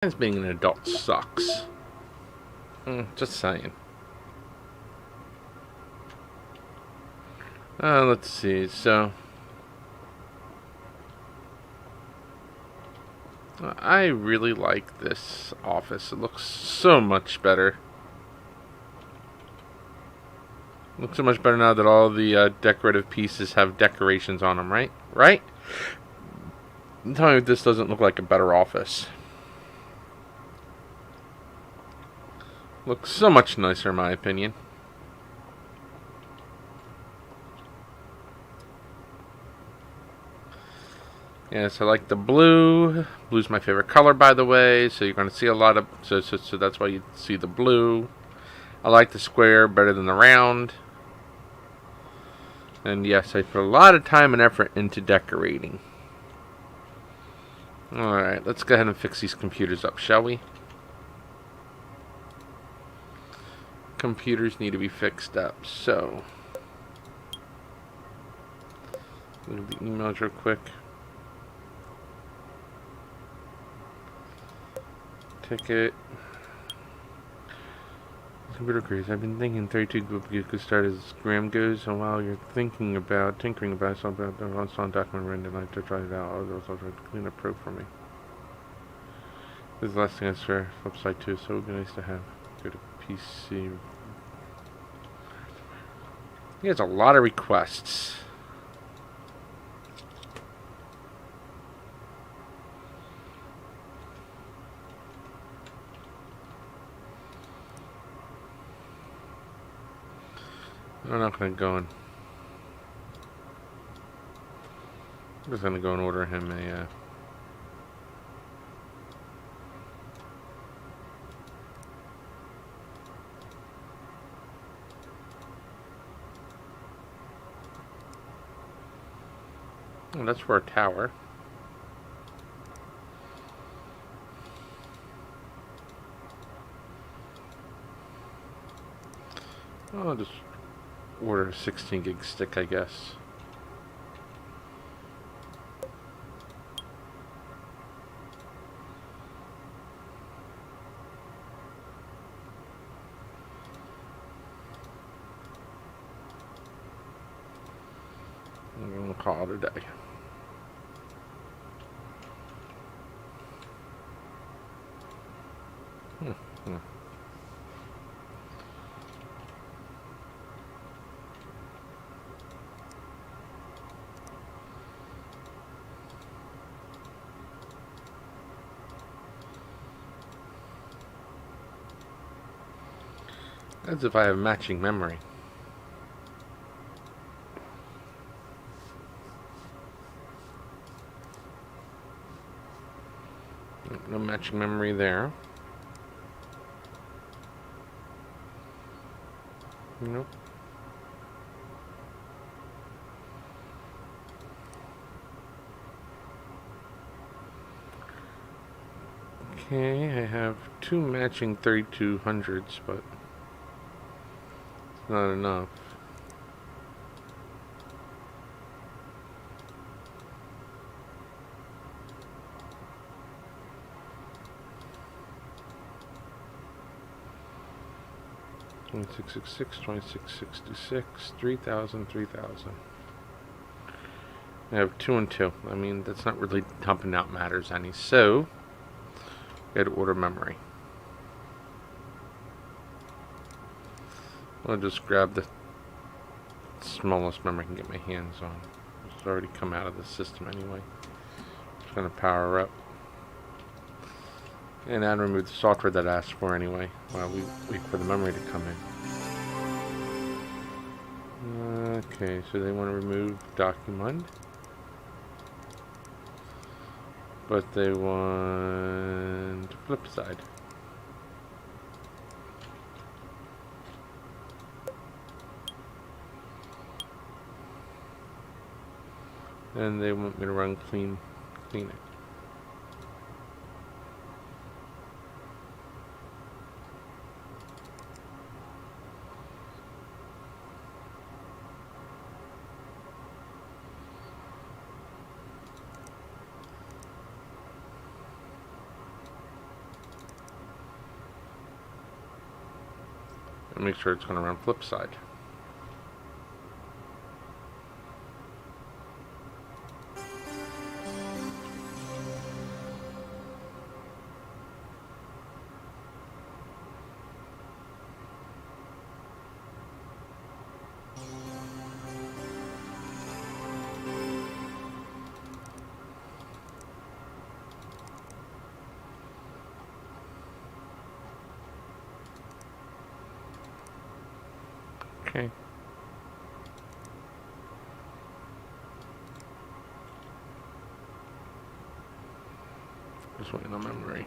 Sometimes being an adult sucks. Just saying. Let's see. So, I really like this office. It looks so much better. Looks so much better now that all the decorative pieces have decorations on them, right? Right? Tell me if this doesn't look like a better office. Looks so much nicer, in my opinion. Yes, I like the blue. Blue's my favorite color, by the way. So you're going to see a lot of... So that's why you see the blue. I like the square better than the round. And yes, I put a lot of time and effort into decorating. Alright, let's go ahead and fix these computers up, shall we? Computers need to be fixed up, so... Look at the emails real quick. Ticket. Computer craze. I've been thinking 32 could start as Graham goes, and while you're tinkering about something about the on document written, I'd like to try it out. I'll try to clean up pro for me. This is the last thing I swear. Website too, so it would be nice to have. Go to PC. He has a lot of requests. I'm not going to go in. I'm just going to go and order him a... Oh, that's for a tower. I'll just order a 16 gig stick, I guess. I'm going to call it a day. As if I have matching memory. No matching memory there. Nope. Okay, I have two matching 3200s, but it's not enough. Twenty-six 2666, 3000, 3000. I have 2 and 2. I mean, that's not really dumping out matters any. So, I got to order memory. I'll just grab the smallest memory I can get my hands on. It's already come out of the system anyway. It's going to power up. And I'd remove the software that I asked for anyway, while we wait for the memory to come in. Okay, so they want to remove document. But they want flip side. And they want me to run clean it. make sure it's going to run flip side. Okay. Just waiting on memory.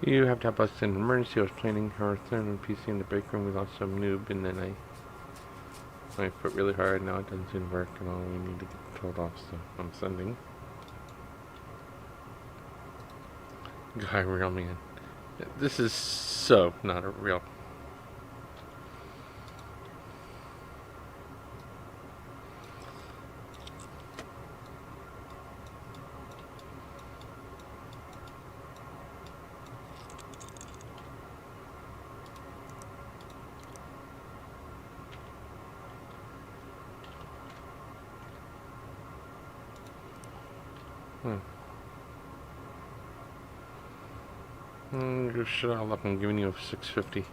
You have to help us in an emergency. I was planning her thin and PC in the break room. We lost some noob, and then I put really hard. Now it doesn't seem to work, and all we need to get told off. So I'm sending. Guy, real man. This is so not a real. Shut up, I'm giving you a 650.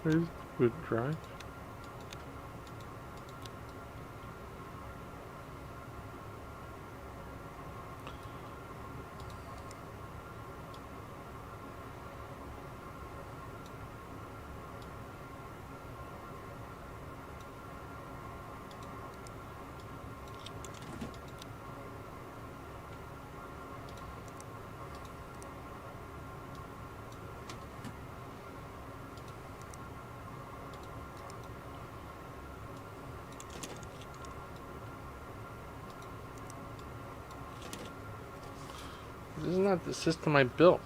There's good drive. This is not the system I built.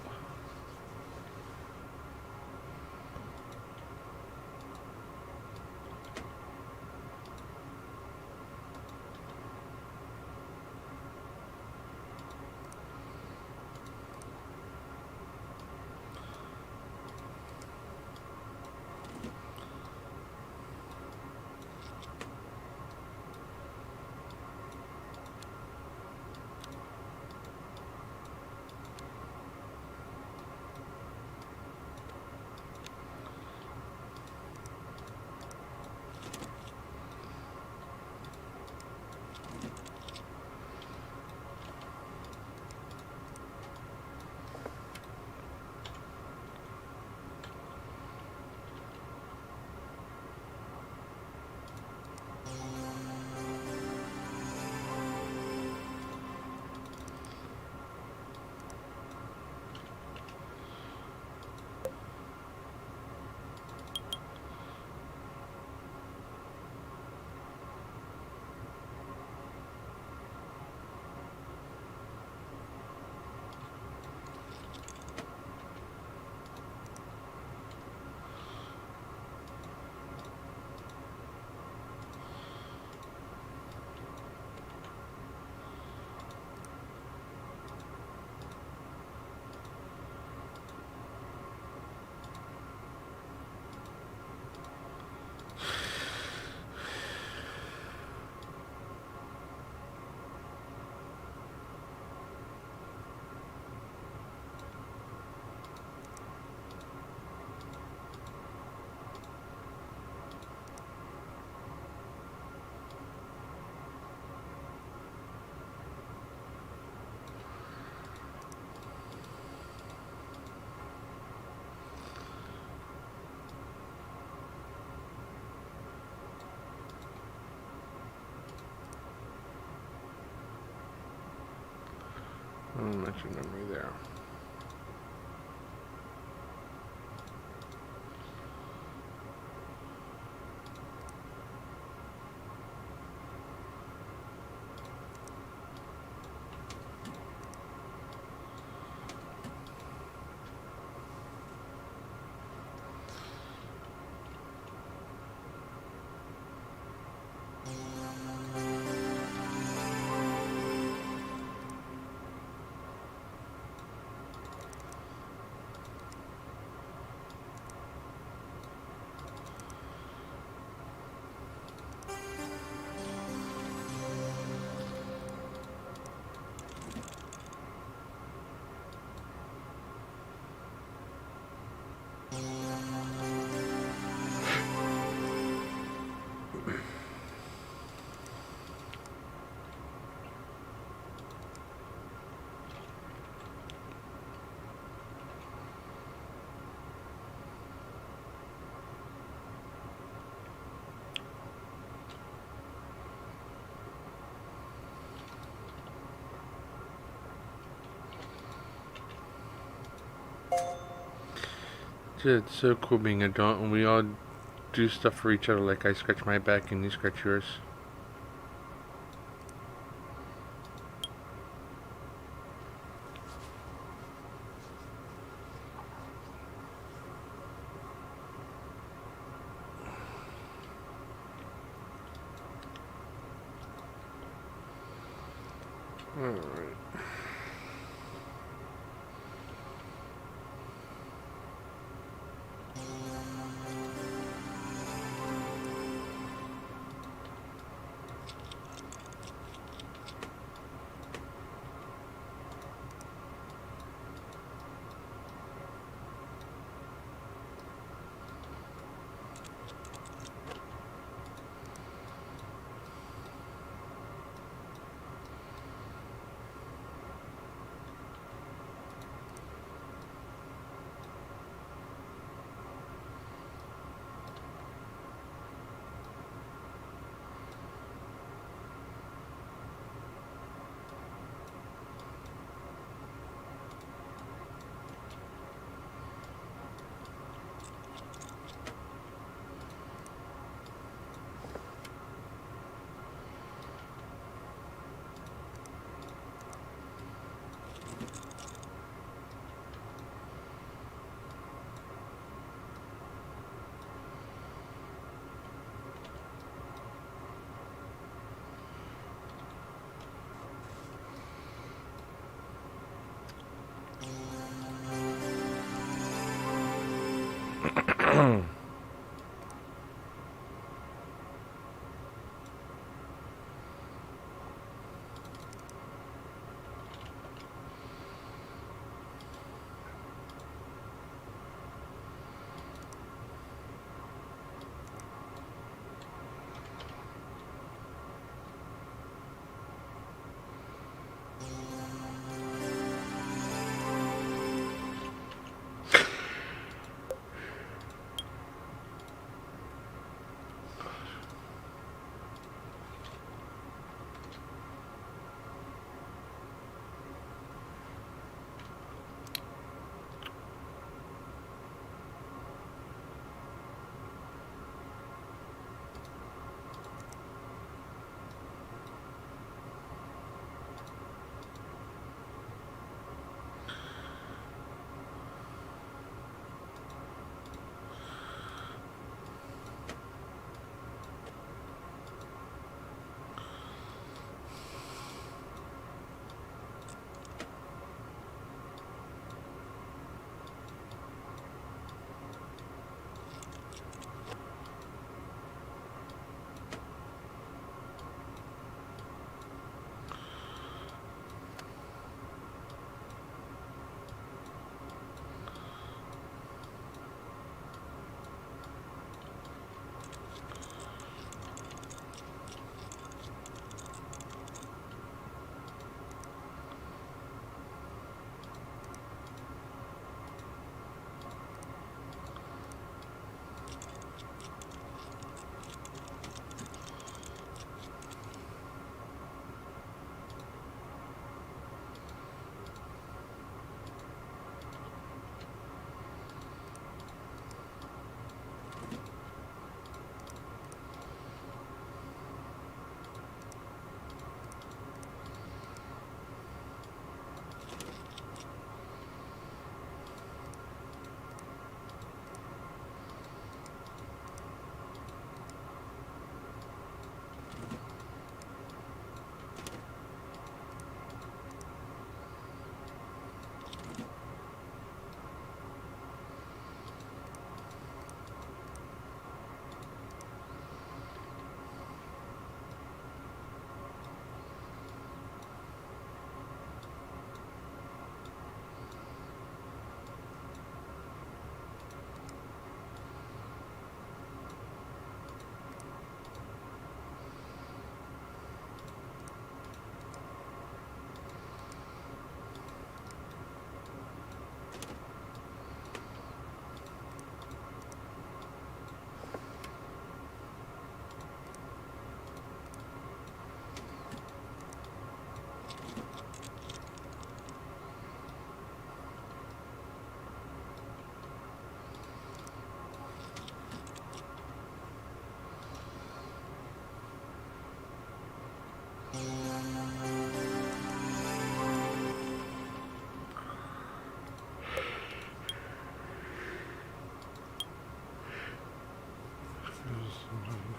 Mention memory there. It's so cool being an adult and we all do stuff for each other, like I scratch my back and you scratch yours. Alright.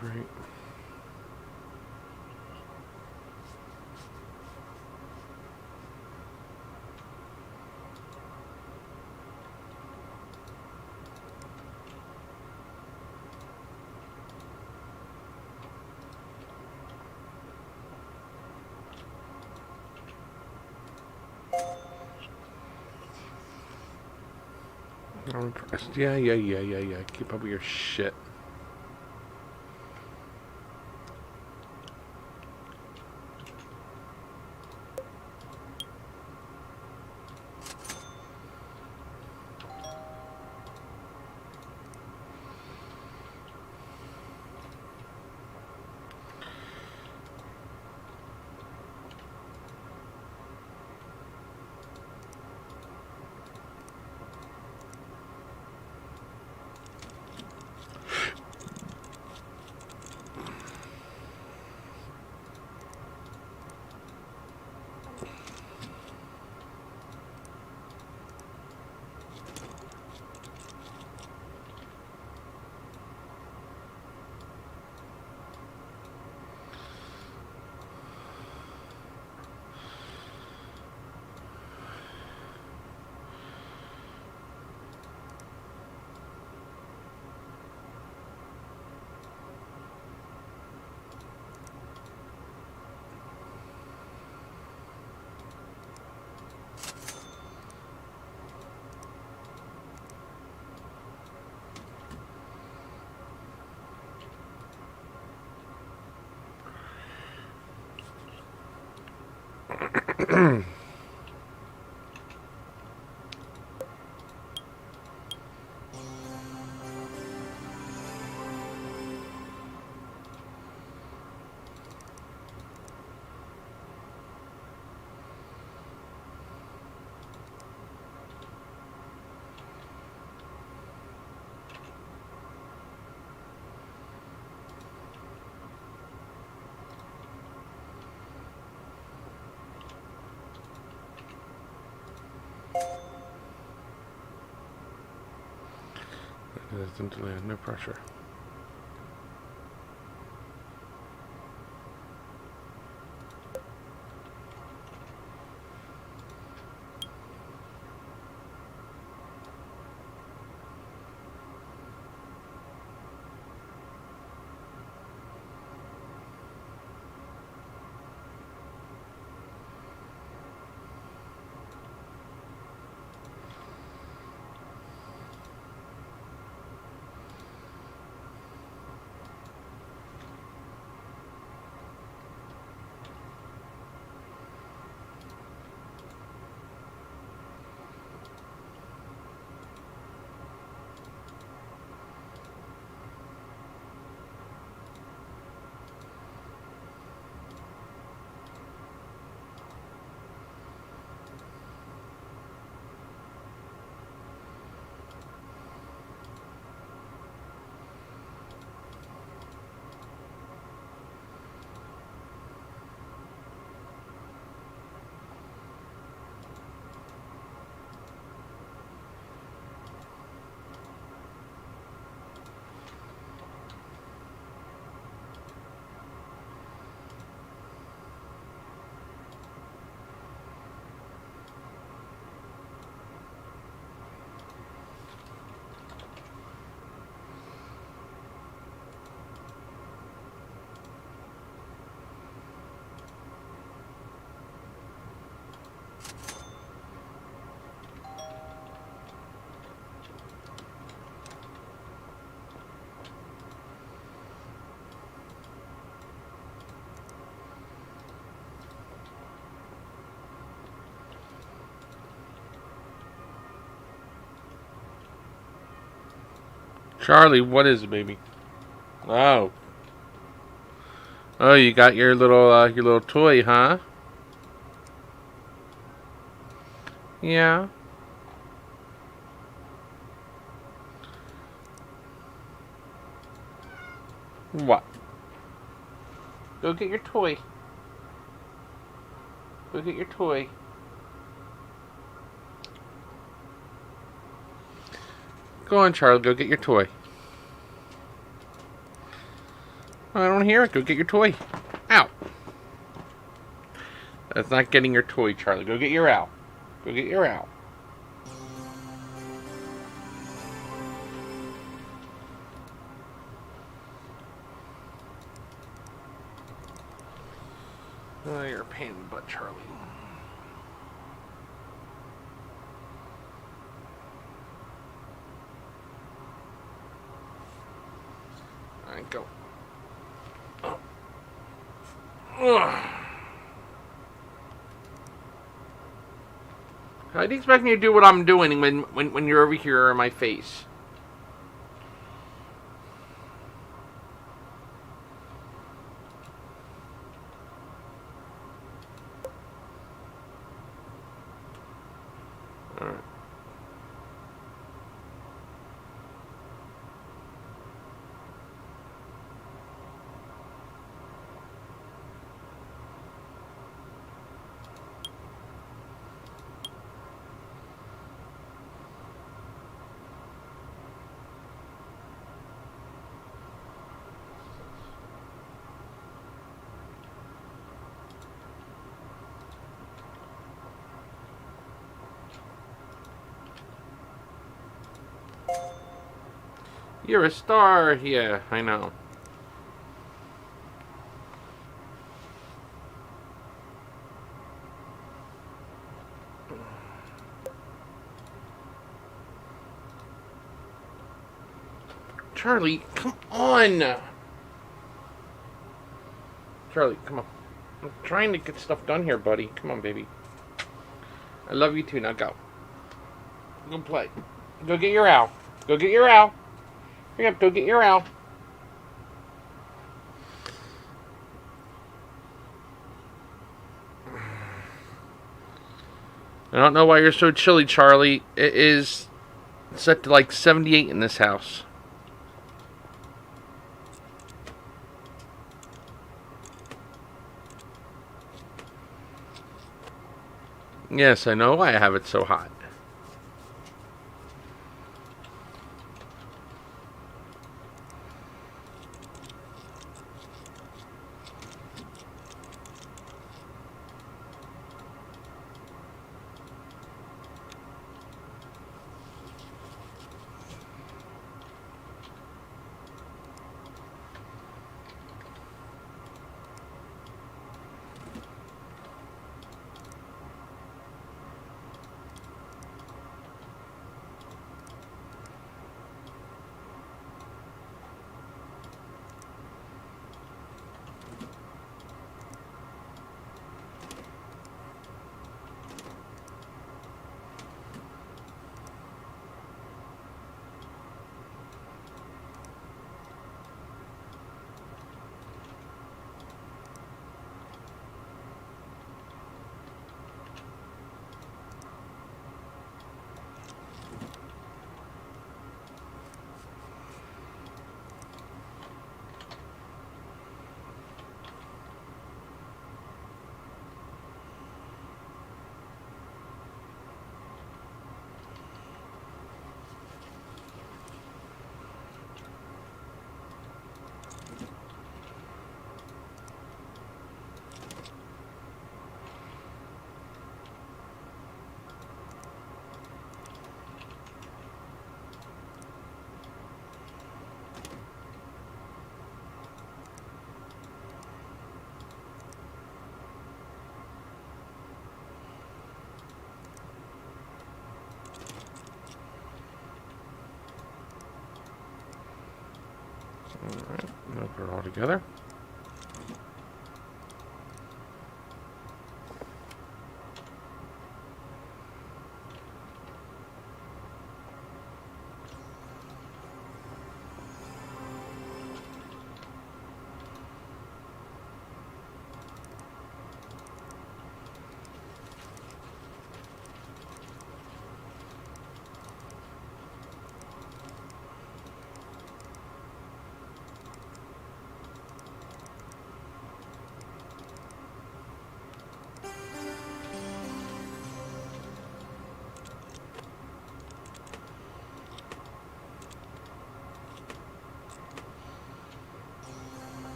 Great. I'm impressed. Yeah. Keep up with your shit. No pressure. Charlie, what is it, baby? Oh. Oh, you got your little toy, huh? Yeah. What? Go get your toy. Go get your toy. Go on, Charlie. Go get your toy. I don't hear it. Go get your toy. Ow. That's not getting your toy, Charlie. Go get your owl. Go get your owl. Oh, you're a pain in the butt, Charlie. Alright, go. Ugh. How do you expect me to do what I'm doing when you're over here in my face? Alright. You're a star. Yeah, I know. Charlie, come on. Charlie, come on. I'm trying to get stuff done here, buddy. Come on, baby. I love you too. Now go. Go play. Go get your owl. Go get your owl. Hurry up. Go get your owl. I don't know why you're so chilly, Charlie. It is set to like 78 in this house. Yes, I know why I have it so hot. Alright, now put it all together.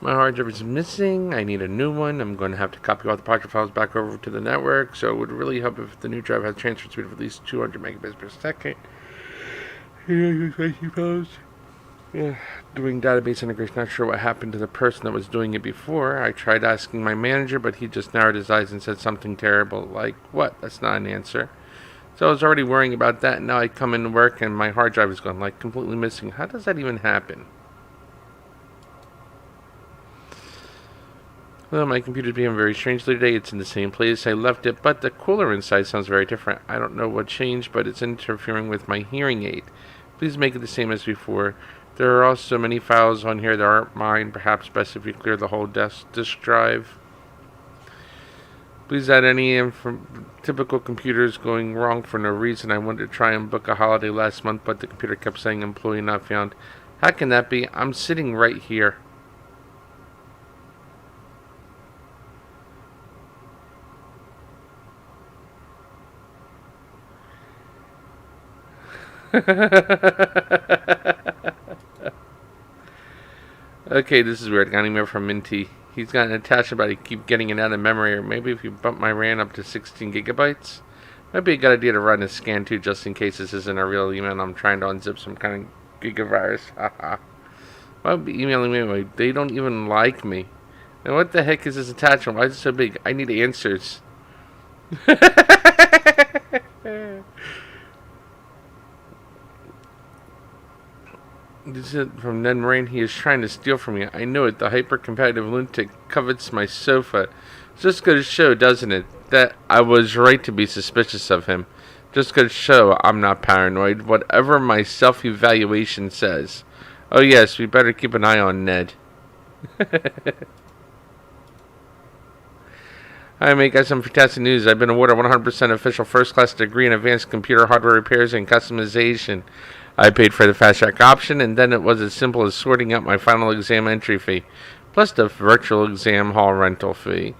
My hard drive is missing. I need a new one. I'm going to have to copy all the project files back over to the network, so it would really help if the new drive has transfer speed of at least 200 megabits per second. I suppose. Yeah, doing database integration. Not sure what happened to the person that was doing it before. I tried asking my manager, but he just narrowed his eyes and said something terrible, like, what? That's not an answer. So I was already worrying about that, and now I come into work and my hard drive is gone, like, completely missing. How does that even happen? Well, my computer's being very strangely today. It's in the same place I left it, but the cooler inside sounds very different. I don't know what changed, but it's interfering with my hearing aid. Please make it the same as before. There are also many files on here that aren't mine. Perhaps best if you clear the whole disk drive. Please add any typical computers going wrong for no reason. I wanted to try and book a holiday last month, but the computer kept saying employee not found. How can that be? I'm sitting right here. Okay, this is weird. I got an email from Minty. He's got an attachment, but I keep getting it out of memory. Or maybe if you bump my RAM up to 16 gigabytes, might be a good idea to run a scan too, just in case this isn't a real email and I'm trying to unzip some kind of gigavirus. Haha. Why would be emailing me anyway? They don't even like me. And what the heck is this attachment? Why is it so big? I need answers. This is from Ned Moraine. He is trying to steal from me. I know it. The hyper-competitive lunatic covets my sofa. Just goes to show, doesn't it, that I was right to be suspicious of him. Just goes to show I'm not paranoid, whatever my self-evaluation says. Oh yes, we better keep an eye on Ned. Hi mate, got some fantastic news. I've been awarded 100% official first-class degree in advanced computer hardware repairs and customization. I paid for the fast track option, and then it was as simple as sorting out my final exam entry fee, plus the virtual exam hall rental fee,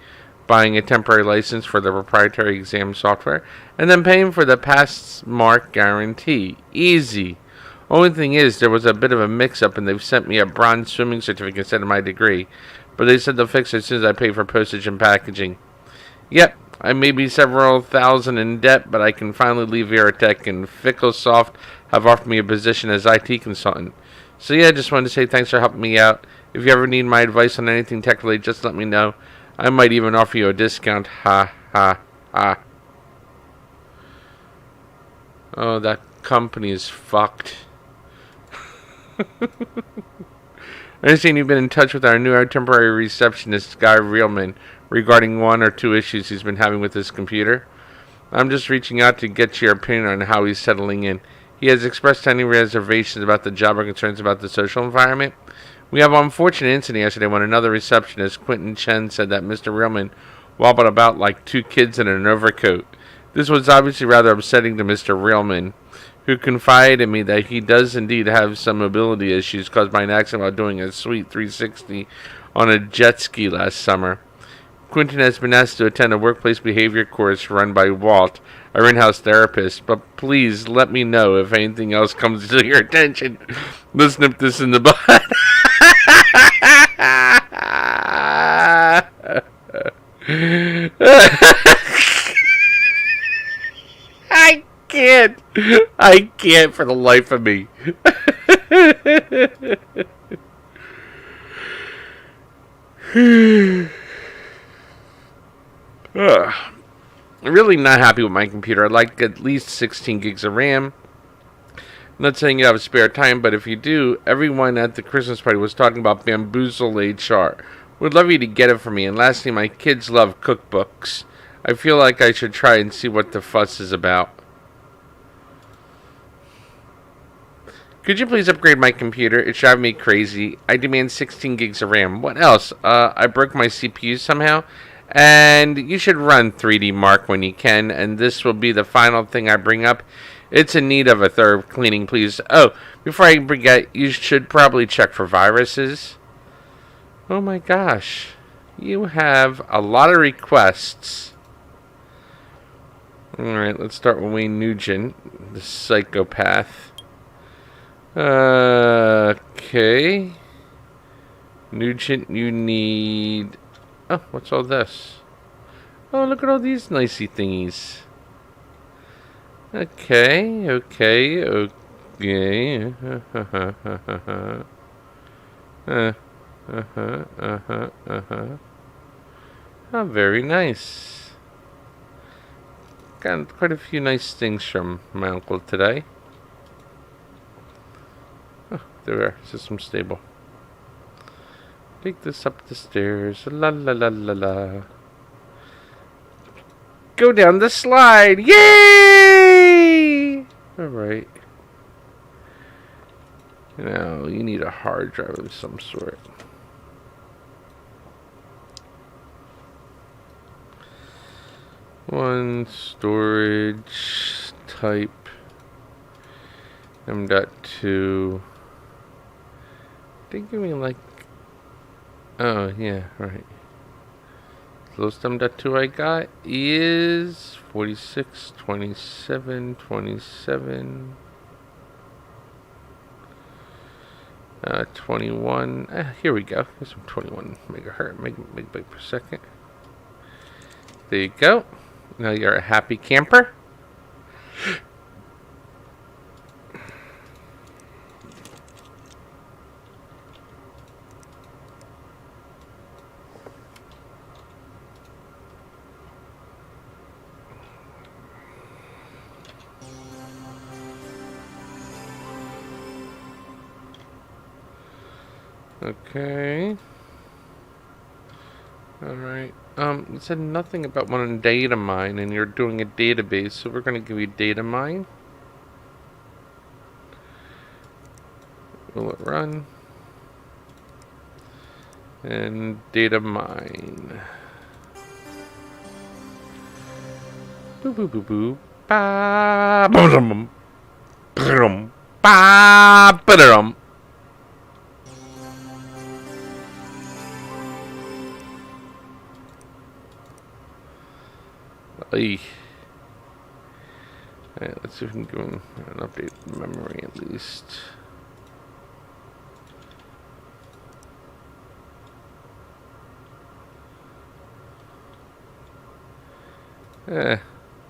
buying a temporary license for the proprietary exam software, and then paying for the pass mark guarantee. Easy. Only thing is, there was a bit of a mix-up, and they've sent me a bronze swimming certificate instead of my degree, but they said they'll fix it as soon as I pay for postage and packaging. Yep, I may be several thousand in debt, but I can finally leave Veritech, and Ficklesoft have offered me a position as IT consultant. So yeah, I just wanted to say thanks for helping me out. If you ever need my advice on anything tech related, just let me know. I might even offer you a discount. Ha ha ha. Oh, that company is fucked. I understand you've been in touch with our new temporary receptionist, Guy Reelman, regarding one or two issues he's been having with his computer. I'm just reaching out to get your opinion on how he's settling in. He has expressed any reservations about the job or concerns about the social environment. We have an unfortunate incident yesterday when another receptionist, Quentin Chen, said that Mr. Reelman wobbled about like two kids in an overcoat. This was obviously rather upsetting to Mr. Reelman, who confided in me that he does indeed have some mobility issues caused by an accident while doing a sweet 360 on a jet ski last summer. Quentin has been asked to attend a workplace behavior course run by Walt, our in-house therapist, but please let me know if anything else comes to your attention. Let's nip this in the bud. I can't for the life of me. I'm really not happy with my computer. I'd like at least 16 gigs of RAM. I'm not saying you have spare time, but if you do, everyone at the Christmas party was talking about Bamboozle HR. Would love you to get it for me. And lastly, my kids love cookbooks. I feel like I should try and see what the fuss is about. Could you please upgrade my computer? It's driving me crazy. I demand 16 gigs of RAM. What else? I broke my CPU somehow. And you should run 3D Mark when you can. And this will be the final thing I bring up. It's in need of a thorough cleaning, please. Oh, before I forget, you should probably check for viruses. Oh my gosh. You have a lot of requests. Alright, let's start with Wayne Nugent, the psychopath. Okay. Nugent, you need... Oh, what's all this? Oh, look at all these nicey thingies. Okay, okay, okay. Oh, very nice. Got quite a few nice things from my uncle today. Oh, there we are. System stable. Take this up the stairs. La la la la la. Go down the slide. Yay! Alright. Now, you need a hard drive of some sort. One storage type M.2. They give me like... Oh, yeah, right. The lowest M.2 I got is 46, 27, 27, 21. Here we go. Here's some 21 megabyte per second. There you go. Now you're a happy camper. Okay. Alright. It said nothing about wanting data mine, and you're doing a database, so we're going to give you data mine. Will it run? And data mine. Boo boo boo boo. Ba ba ba ba ba. Alright, let's see if we can give him an update memory at least.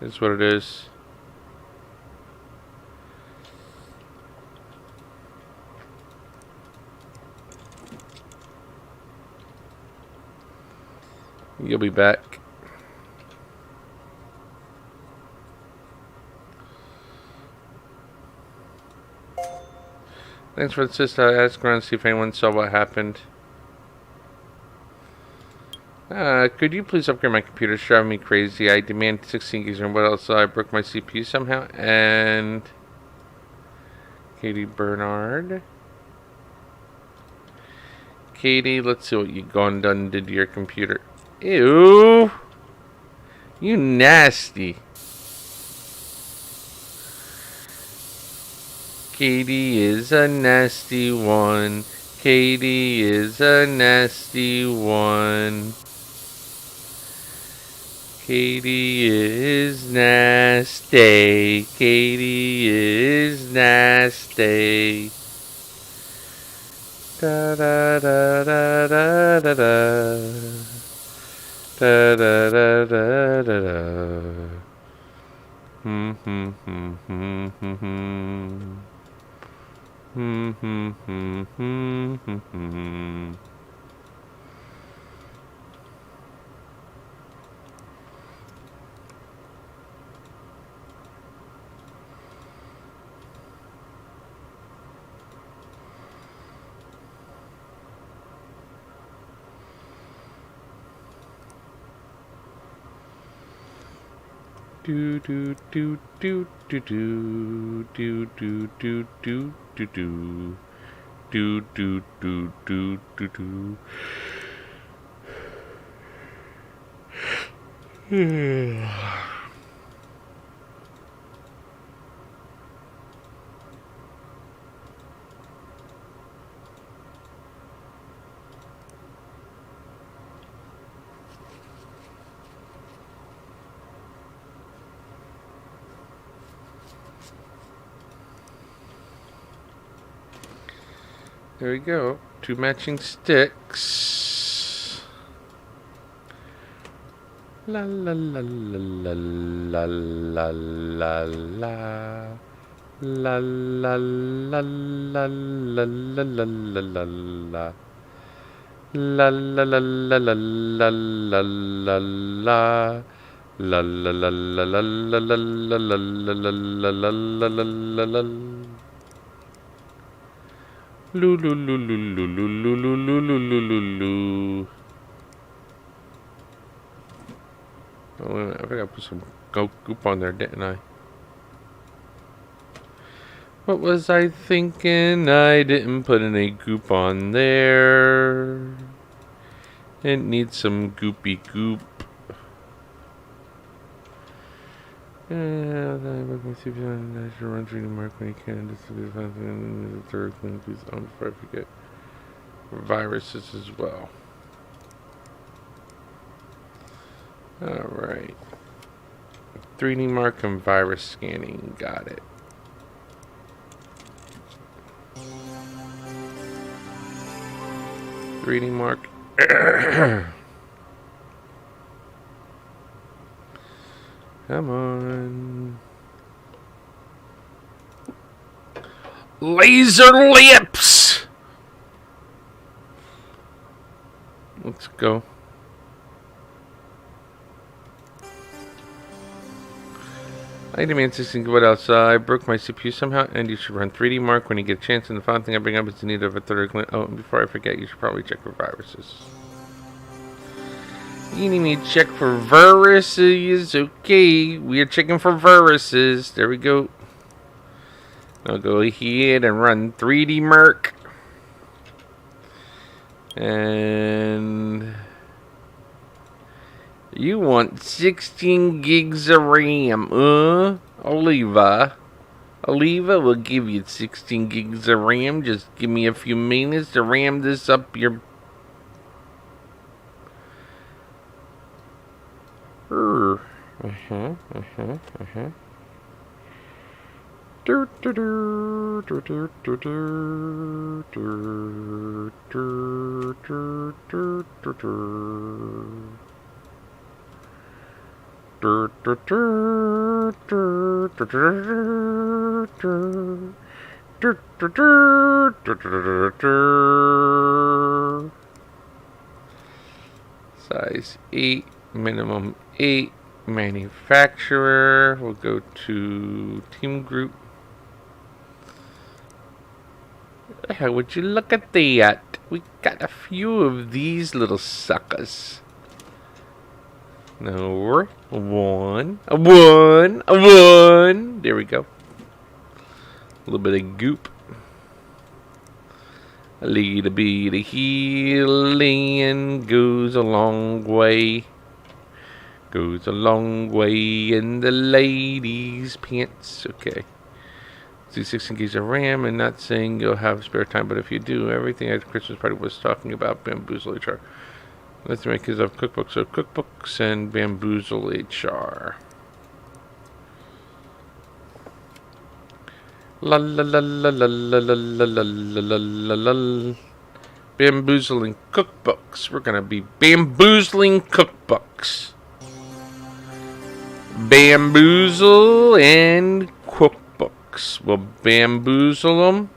It's what it is. You'll be back. Thanks for the assist. I asked around to see if anyone saw what happened. Could you please upgrade my computer? It's driving me crazy. I demand 16 gigs and what else? I broke my CPU somehow. And Katie Bernard. Katie, let's see what you gone done did to your computer. Ew. You nasty. Katie is a nasty one. Katie is a nasty one. Katie is nasty. Katie is nasty. Da da da da da da da. Da da da da da da. Hmm hmm hmm hmm hmm hmm. Hmm hmm hmm hmm hmm hmm. Do do do do do do do do do do do do do do do do do do. There we go. 2 matching sticks. La la la la la la la la la. La la la la la la la la la la. La la la la la la la la la. La la la la la la la la la la la la la la la. Loo loo loo loo loo loo loo loo loo loo loo loo. Oh, wait a minute. I forgot to put some goop on there, didn't I? What was I thinking? I didn't put any goop on there. It needs some goopy goop. Yeah, I work my CPI and I should run 3D Mark when you can. Just to be fast and the third clean piece on before I forget. Viruses as well. Alright. 3D Mark and virus scanning. Got it. Reading mark. Come on. Laser lips! Let's go. I demand 16. What else? I broke my CPU somehow, and you should run 3D Mark when you get a chance. And the final thing I bring up is the need of a third. Oh, and before I forget, you should probably check for viruses. You need me to check for viruses. Okay, we are checking for viruses. There we go. I'll go ahead and run 3D Mark. And you want 16 gigs of RAM, Oliva. Oliva will give you 16 gigs of RAM. Just give me a few minutes to ram this up your... Size 8, minimum 8, manufacturer. We'll go to team group. How would you look at that? We got a few of these little suckers. No, one. There we go. A little bit of goop. A little bit of healing goes a long way. Goes a long way in the ladies' pants. Okay. Do 16 gigs of RAM, and not saying you'll have spare time, but if you do, everything at the Christmas party was talking about Bamboozle HR. Let's make his of cookbooks. So cookbooks and Bamboozle HR. La la la la la la la la la la la la. Bamboozling cookbooks. We're gonna be bamboozling cookbooks. Bamboozle and cookbooks. We'll bamboozle them.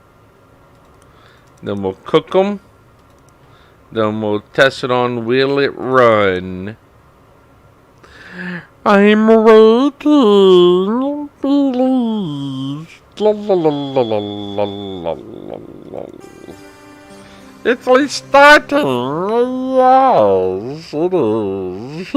Then we'll cook them. Then we'll test it on will it run. I'm waiting. Please. La, la, la, la, la, la, la, la. It's like starting. Yes, it is.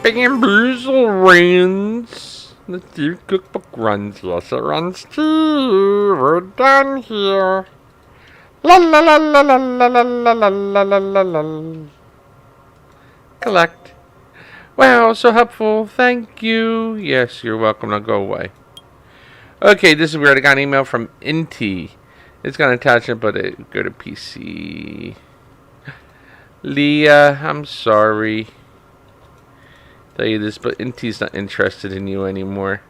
Bamboozle runs. The Steve Cookbook runs. Yes, it runs too. We're done here. La la la la la la la la la la la la. Collect. Wow, so helpful. Thank you. Yes, you're welcome. Now go away. Okay, this is weird. I got an email from Inti. It's got an attachment, but it go to PC. Leah, I'm sorry. tell you this, but Inti's not interested in you anymore.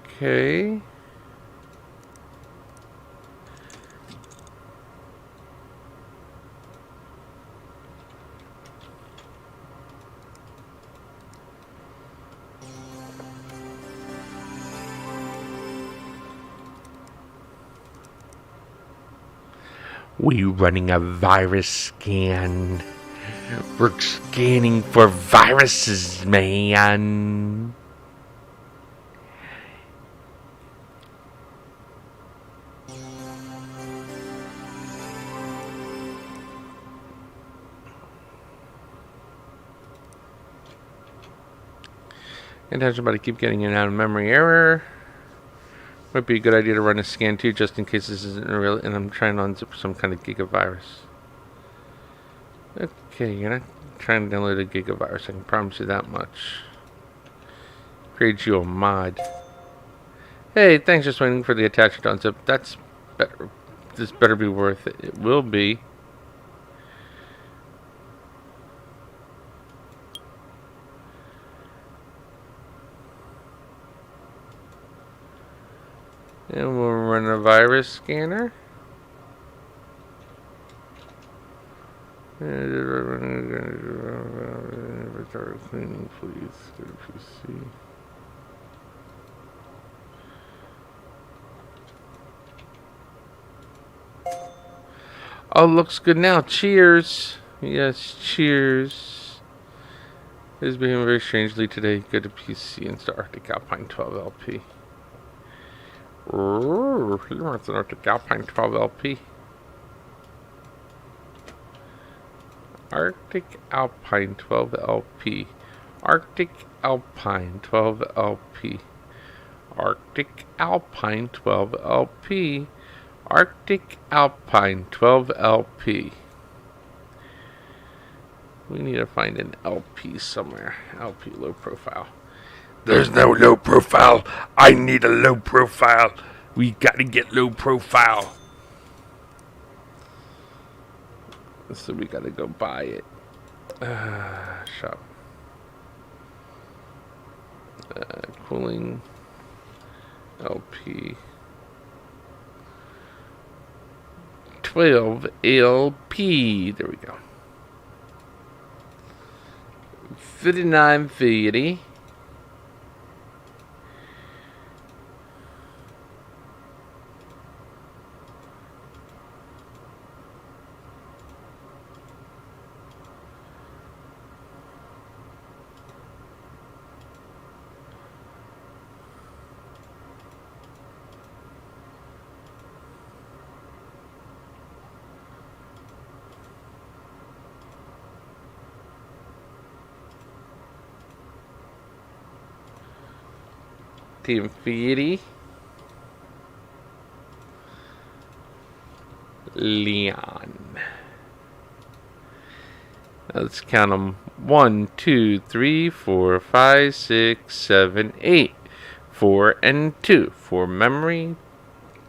Okay. We running a virus scan. We're scanning for viruses, man. And how's somebody keep getting in and out of memory error? Might be a good idea to run a scan too, just in case this isn't real. And I'm trying to unzip some kind of gigavirus. Okay, you're not trying to download a gigavirus. I can promise you that much. Create you a mod. Hey, thanks just waiting for the attachment to unzip. That's better. This better be worth it. It will be. And we'll run a virus scanner. Cleaning, please. PC. Oh, looks good now. Cheers. Yes, cheers. It is behaving very strangely today. Go to PC and start Arctic Alpine 12 LP. Ooh, he wants an Arctic Alpine 12 LP. Arctic Alpine 12 LP. Arctic Alpine 12 LP. Arctic Alpine 12 LP. Arctic Alpine 12 LP. We need to find an LP somewhere. LP low profile. There's no low profile. I need a low profile. We gotta get low profile. So we gotta go buy it. Shop. Cooling. LP. 12 LP. There we go. 59.50. Team Fiery. Leon. Now let's count them. 1, 2, 3, 4, 5, 6, 7, 8. 4 and 2. 4 memory.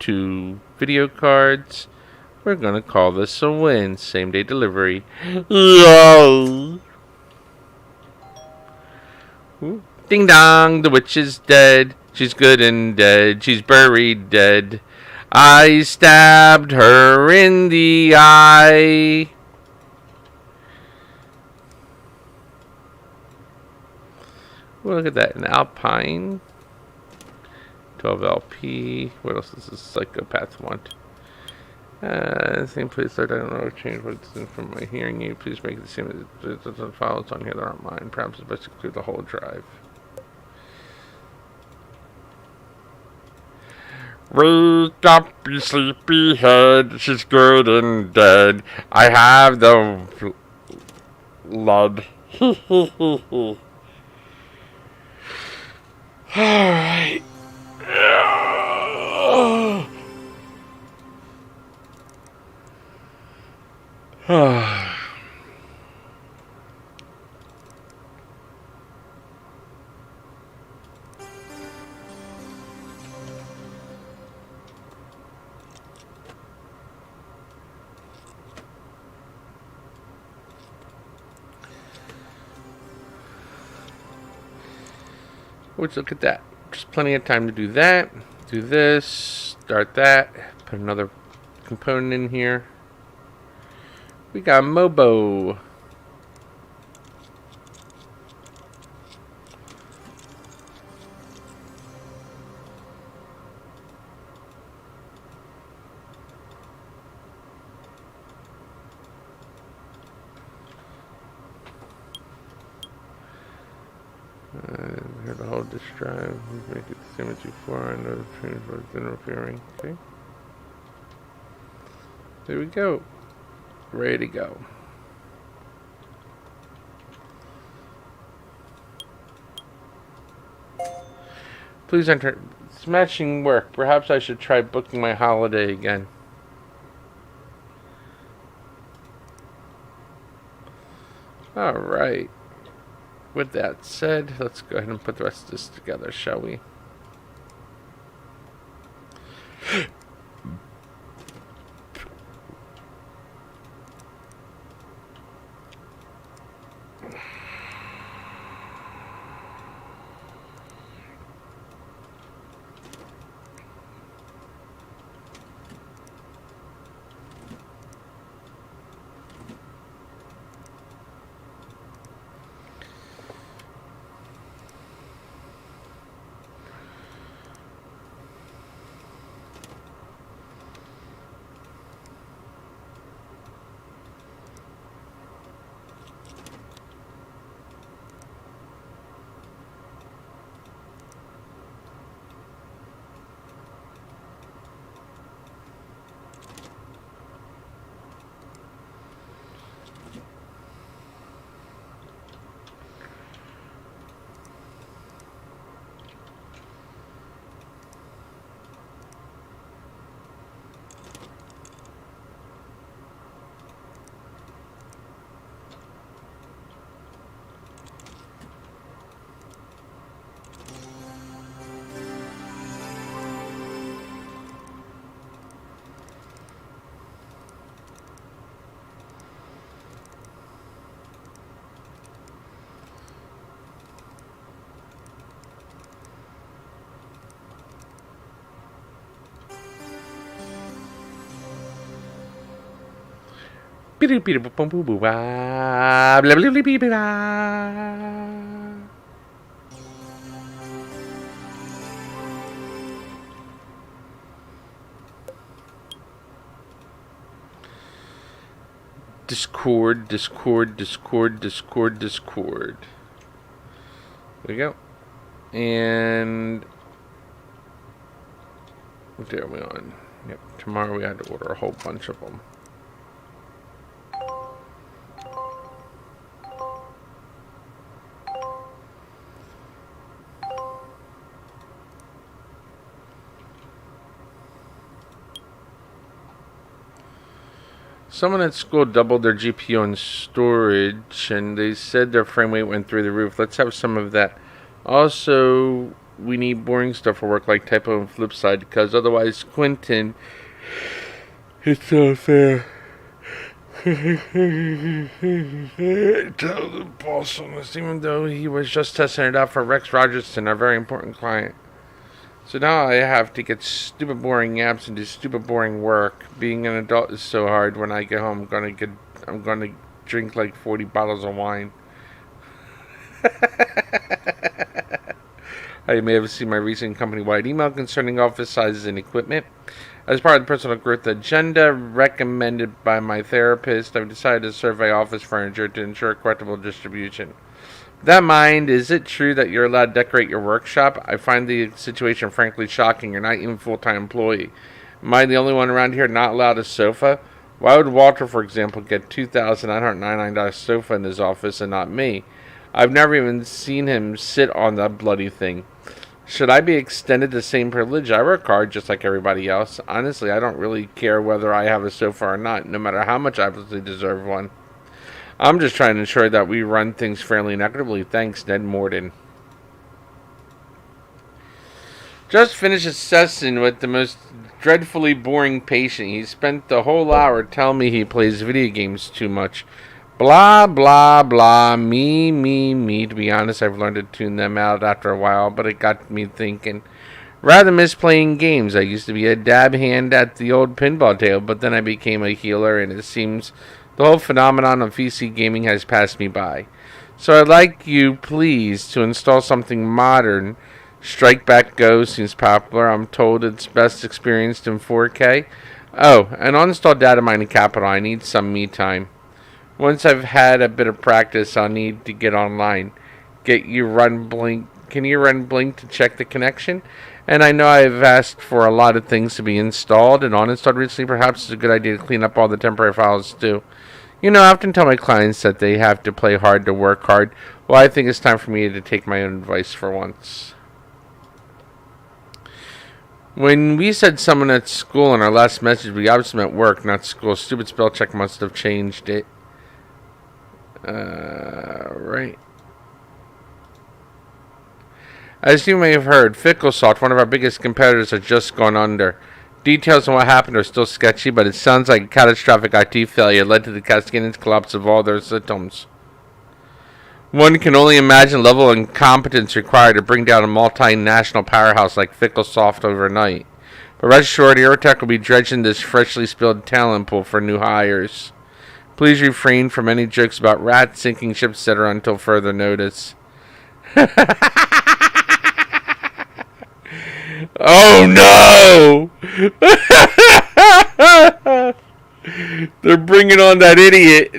2 video cards. We're gonna call this a win. Same day delivery. Yay! Ding dong, the witch is dead. She's good and dead. She's buried dead. I stabbed her in the eye. Well, look at that. An Alpine. 12 LP. What else does this psychopath want? Same place. I don't know. Change what's in from my hearing aid. Please make it the same as the files on here that aren't mine. Perhaps it's best to clear the whole drive. Wake up, you sleepyhead. She's good and dead. I have the blood. Alright. Which, look at that. Just plenty of time to do that. Do this. Start that. Put another component in here. We got Mobo. Here to hold this drive. Make it the same as before. I know the train was interfering. Okay. There we go. Ready to go. Please enter. Smashing work. Perhaps I should try booking my holiday again. Alright. With that said, let's go ahead and put the rest of this together, shall we? Discord, Discord, Discord, Discord, Discord. There we go. And what day are we on? Yep, tomorrow we had to order a whole bunch of them. Someone at school doubled their GPU and storage, and they said their frame rate went through the roof. Let's have some of that. Also, we need boring stuff for work, like typo and flip side, because otherwise, Quentin, it's so fair. Tell the boss on this, even though he was just testing it out for Rex Rogerson, our very important client. So now I have to get stupid boring apps and do stupid boring work. Being an adult is so hard. When I get home, I'm gonna drink like 40 bottles of wine. You may have seen my recent company-wide email concerning office sizes and equipment. As part of the personal growth agenda recommended by my therapist, I've decided to survey office furniture to ensure equitable distribution. With that in mind, is it true that you're allowed to decorate your workshop? I find the situation frankly shocking. You're not even a full-time employee. Am I the only one around here not allowed a sofa? Why would Walter, for example, get $2,999 sofa in his office and not me? I've never even seen him sit on that bloody thing. Should I be extended the same privilege? I work hard just like everybody else. Honestly, I don't really care whether I have a sofa or not, no matter how much I obviously deserve one. I'm just trying to ensure that we run things fairly and equitably. Thanks, Ned Morden. Just finished a session with the most dreadfully boring patient. He spent the whole hour telling me he plays video games too much. Blah, blah, blah. Me, me, me. To be honest, I've learned to tune them out after a while, but it got me thinking. Rather miss playing games. I used to be a dab hand at the old pinball table, but then I became a healer, and it seems the whole phenomenon of PC gaming has passed me by. So I'd like you, please, to install something modern. Strike Back Go seems popular. I'm told it's best experienced in 4K. Oh, and uninstall Data Mining Capital. I need some me time. Once I've had a bit of practice, I'll need to get online. Get you run Blink. Can you run Blink to check the connection? And I know I've asked for a lot of things to be installed and uninstalled recently. Perhaps it's a good idea to clean up all the temporary files too. You know, I often tell my clients that they have to play hard to work hard. Well, I think it's time for me to take my own advice for once. When we said someone at school in our last message, we obviously meant work, not school. Stupid spell check must have changed it. Right. As you may have heard, Ficklesoft, one of our biggest competitors, has just gone under. Details on what happened are still sketchy, but it sounds like a catastrophic IT failure led to the cascading collapse of all their systems. One can only imagine the level of incompetence required to bring down a multinational powerhouse like Ficklesoft overnight. But rest assured, Aerotech will be dredging this freshly spilled talent pool for new hires. Please refrain from any jokes about rats sinking ships, etc. until further notice. Oh no! They're bringing on that idiot.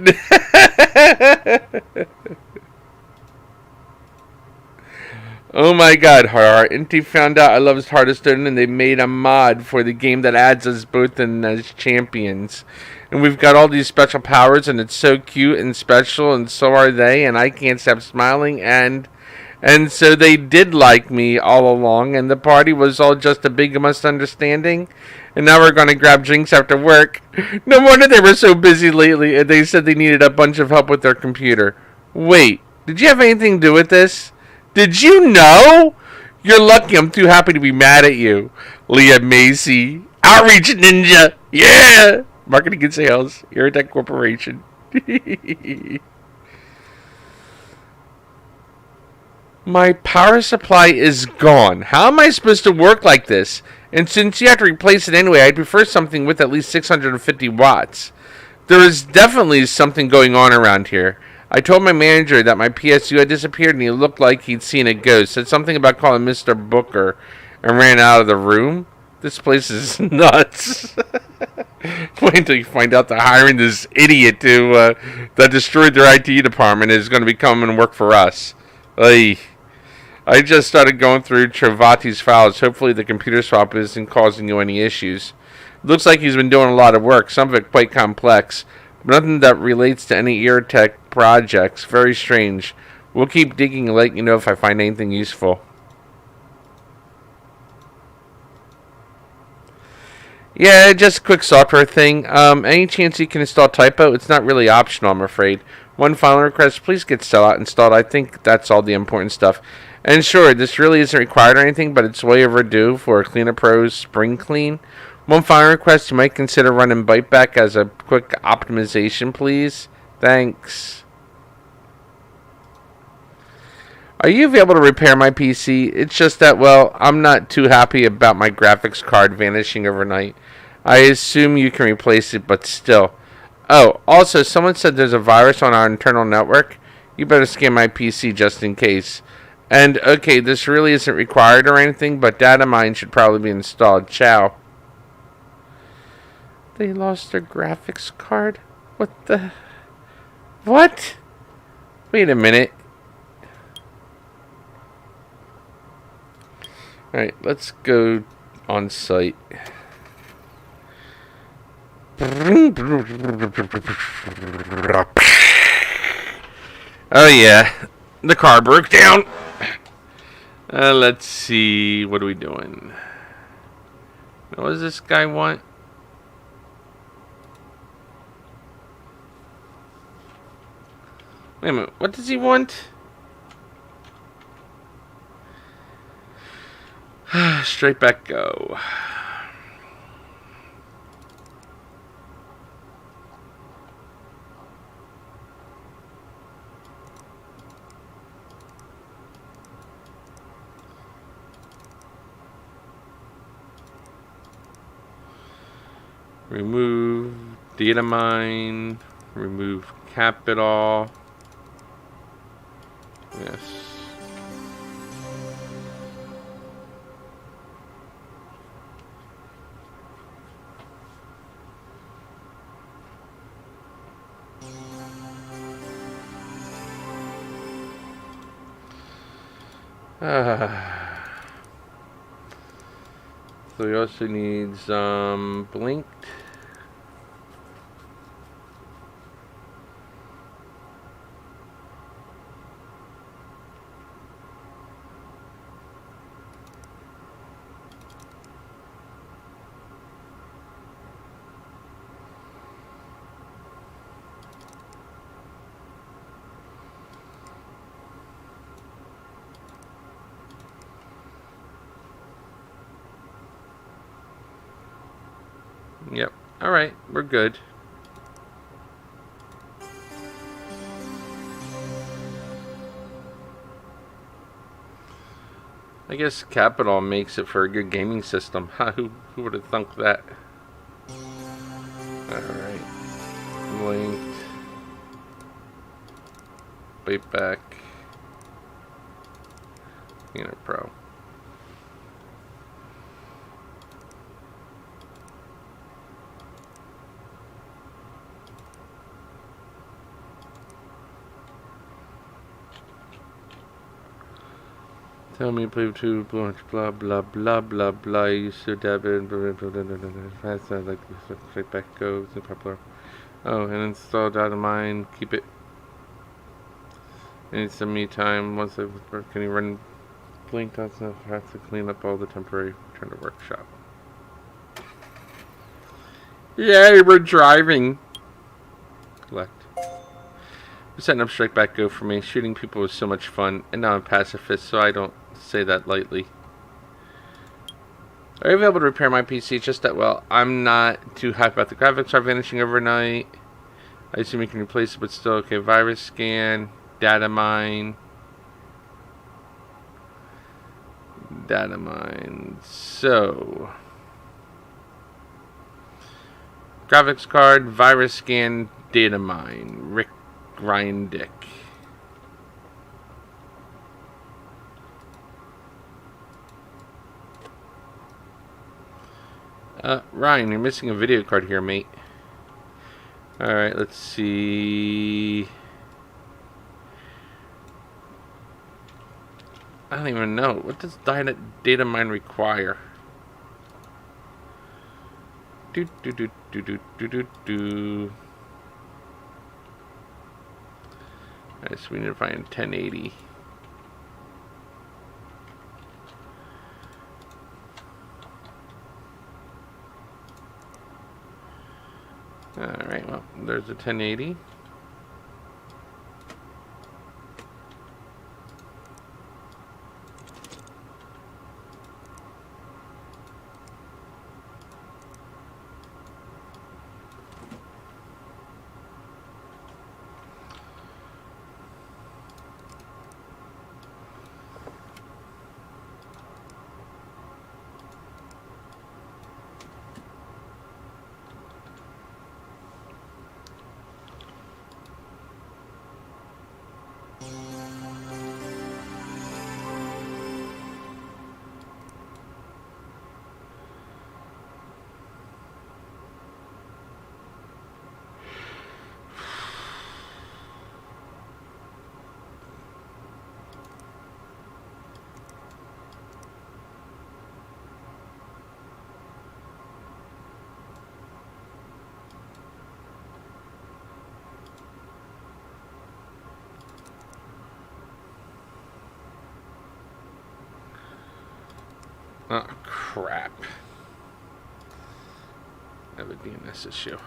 Oh my god, Inti found out I love his Hearthstone and they made a mod for the game that adds us both in as champions. And we've got all these special powers and it's so cute and special and so are they and I can't stop smiling and so they did like me all along and the party was all just a big misunderstanding. And now we're going to grab drinks after work. No wonder they were so busy lately and they said they needed a bunch of help with their computer. Wait, did you have anything to do with this? Did you know? You're lucky I'm too happy to be mad at you. Leah Macy. Outreach Ninja. Yeah. Marketing and Sales. Aerotech Corporation. My power supply is gone. How am I supposed to work like this? And since you have to replace it anyway, I'd prefer something with at least 650 watts. There is definitely something going on around here. I told my manager that my PSU had disappeared and he looked like he'd seen a ghost. Said something about calling Mr. Booker and ran out of the room. This place is nuts. Wait until you find out they're hiring this idiot to that destroyed their IT department is going to be coming and work for us. Ay. I just started going through Travati's files. Hopefully the computer swap isn't causing you any issues. Looks like he's been doing a lot of work, some of it quite complex. But nothing that relates to any Aerotech projects. Very strange. We'll keep digging and let you know if I find anything useful. Yeah, just a quick software thing. Any chance you can install Typo? It's not really optional, I'm afraid. One final request, please get Sellout installed. I think that's all the important stuff. And sure, this really isn't required or anything, but it's way overdue for a Cleaner Pro's spring clean. One final request, you might consider running Byteback as a quick optimization, please. Thanks. Are you able to repair my PC? It's just that, well, I'm not too happy about my graphics card vanishing overnight. I assume you can replace it, but still. Oh, also, someone said there's a virus on our internal network. You better scan my PC just in case. And, okay, this really isn't required or anything, but data mine should probably be installed. Ciao. They lost their graphics card? What the... What? Wait a minute. Alright, let's go on site. Oh yeah, the car broke down. Let's see, what are we doing? What does this guy want? Wait a minute, what does he want? Straight back go. Remove data mine. Remove capital. Yes. So we also need some blinked. Yep. Alright, we're good. I guess capital makes it for a good gaming system. Who would have thunk that? Alright. Linked. Wait back. Unit Pro. Tell me, play to blah blah blah blah blah blah. You should have been blah blah blah blah blah. Fast like straight back goes the popular. Oh, and install data mine. Keep it. I need some me time. Once I work, can you run blink? That's enough. I have to clean up all the temporary return to workshop. Yay, we're driving. Collect. We're setting up straight back go for me. Shooting people was so much fun, and now I'm pacifist, so I don't say that lightly. Are you able to repair my PC just that well? I'm not too hyped about the graphics are vanishing overnight. I assume you can replace it, but still okay. Virus scan, data mine. Data mine. So graphics card, virus scan, data mine. Rick Ryan Dick. Ryan, you're missing a video card here, mate. Alright, let's see. I don't even know. What does data mine require? I guess we need to find 1080. Alright, well, there's a 1080. Oh, crap. I have a DNS issue.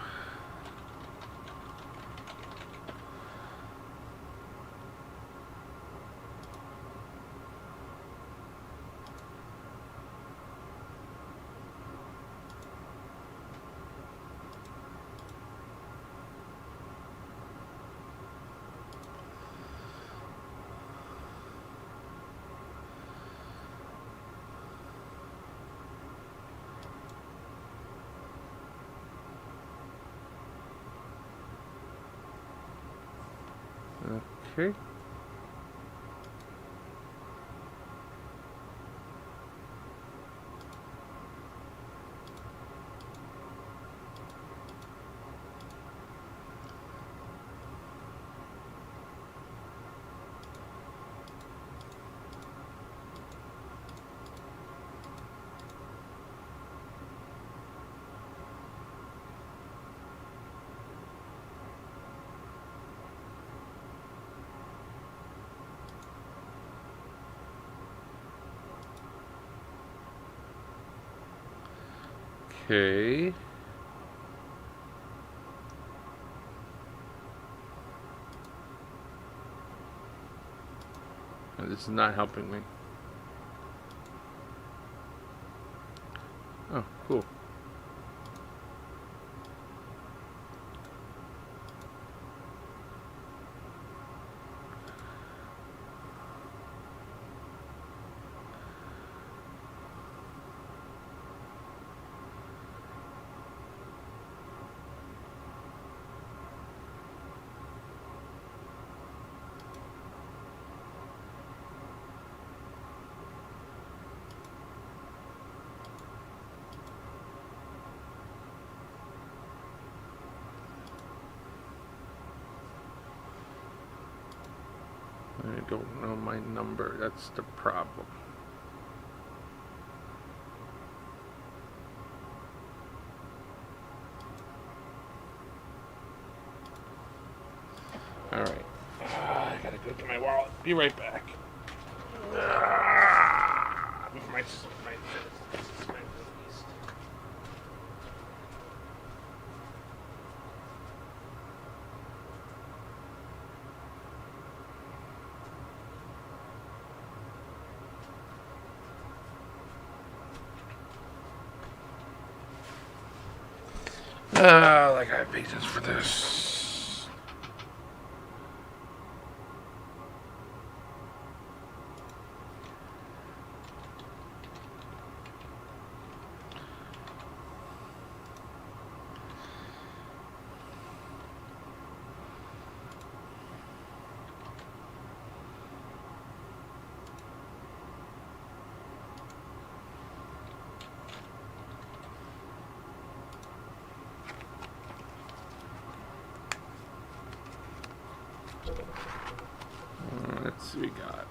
Okay. Okay. This is not helping me. Oh, cool. I don't know my number. That's the problem. Alright. I gotta go get my wallet. Be right back. My like I have patience for this. Let's see what we got.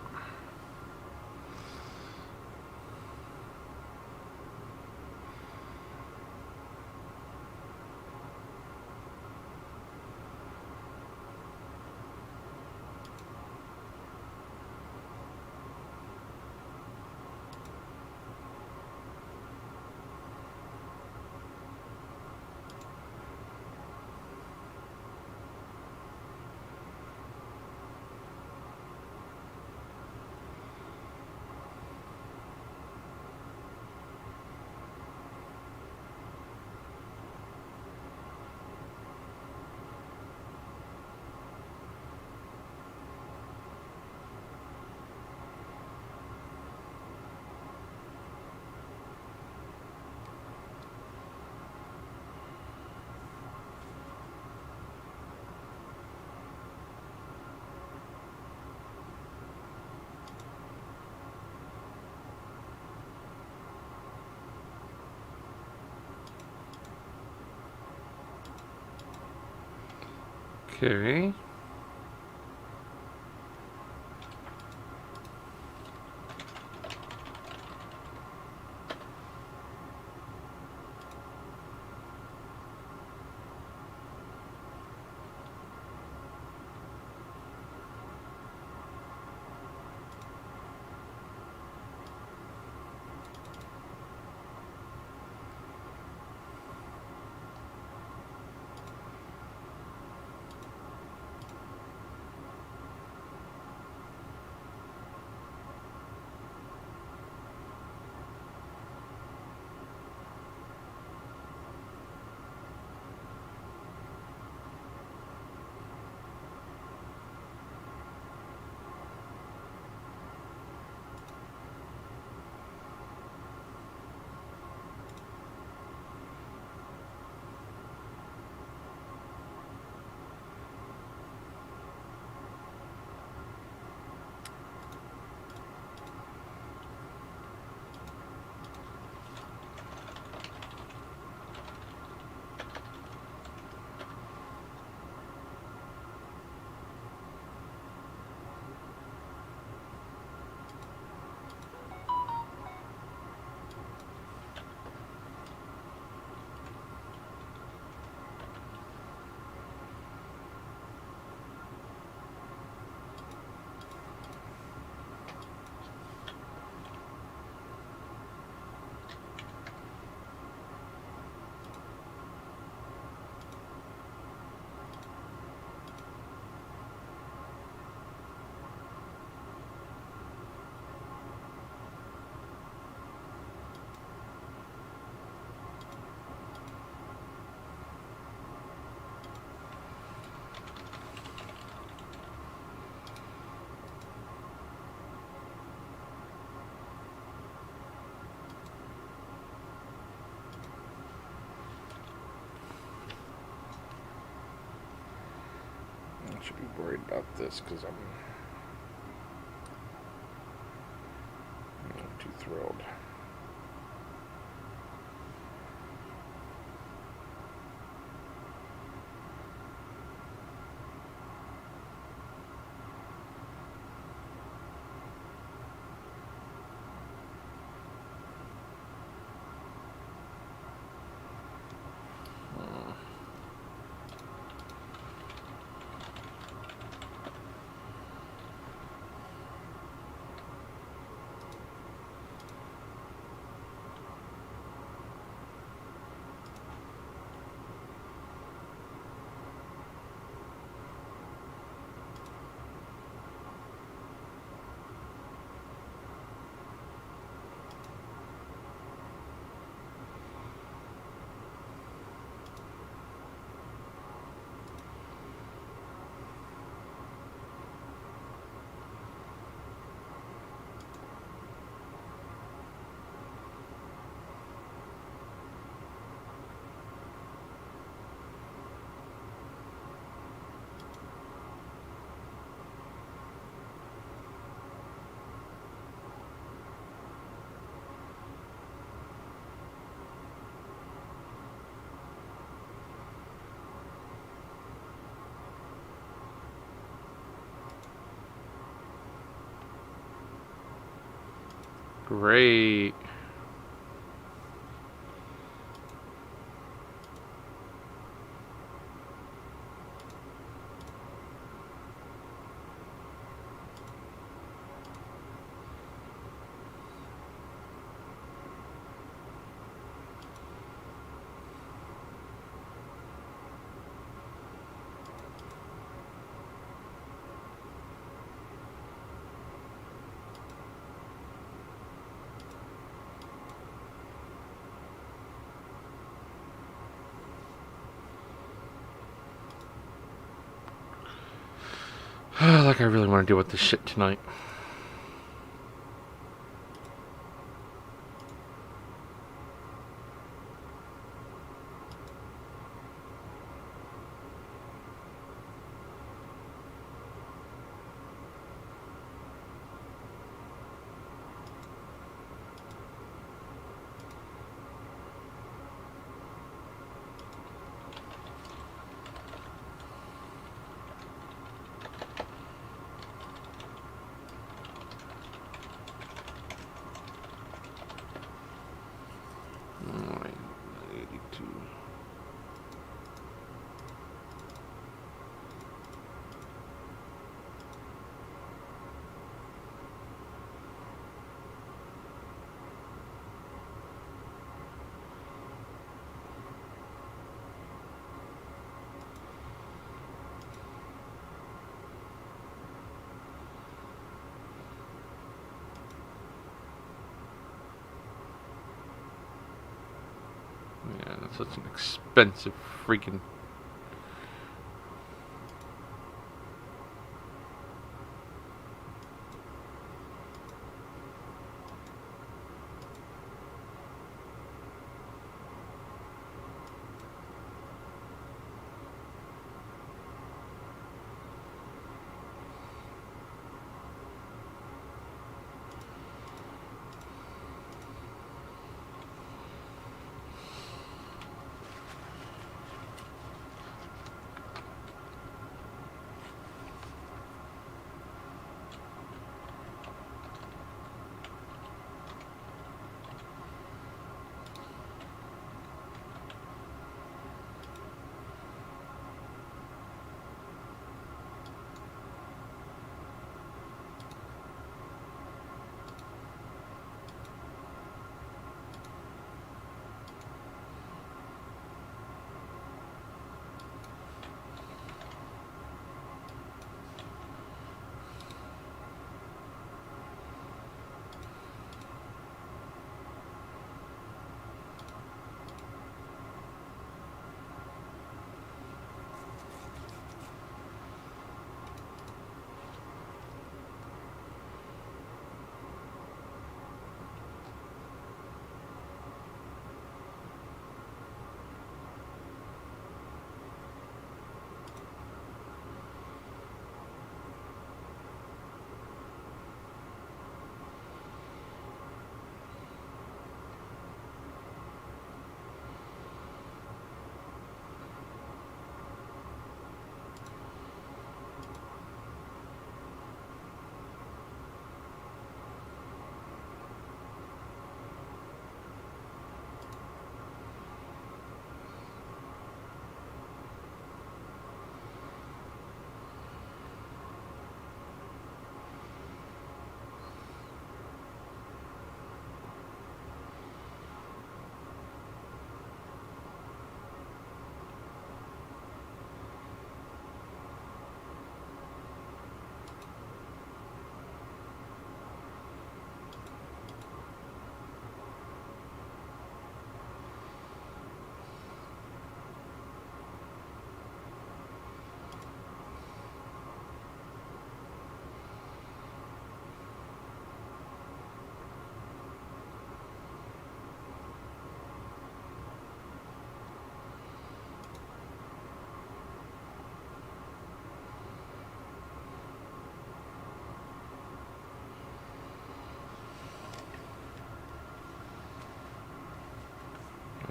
Okay. should be worried about this because I'm not too thrilled. Great. Like I really want to deal with this shit tonight. Alright, 82. Yeah, that's such an expensive freaking...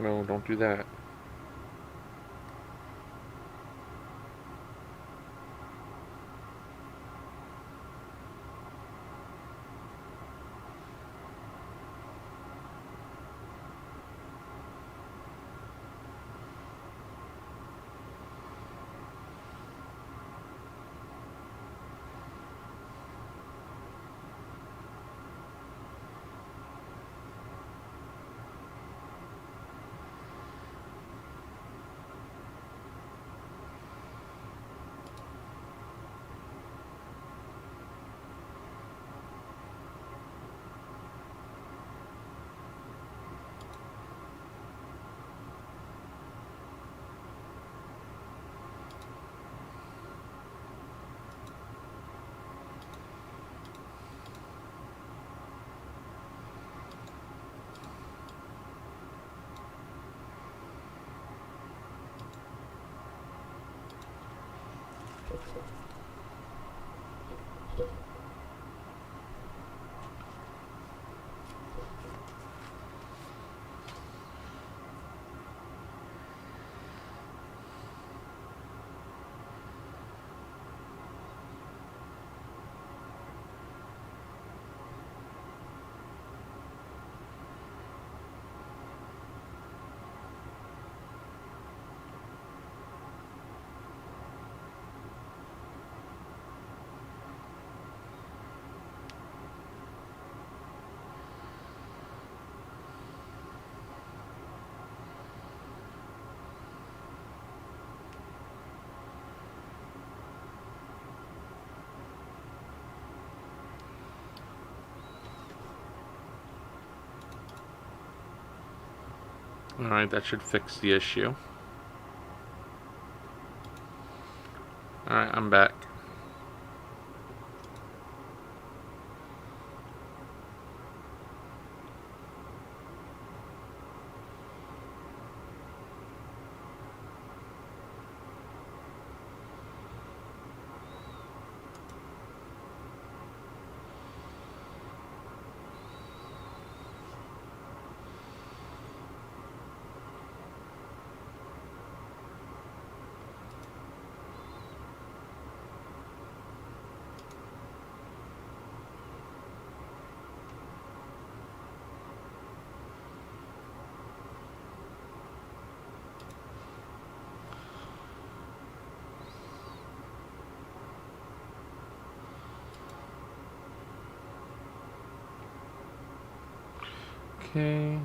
No, don't do that. Alright, that should fix the issue. Alright, I'm back. Okay.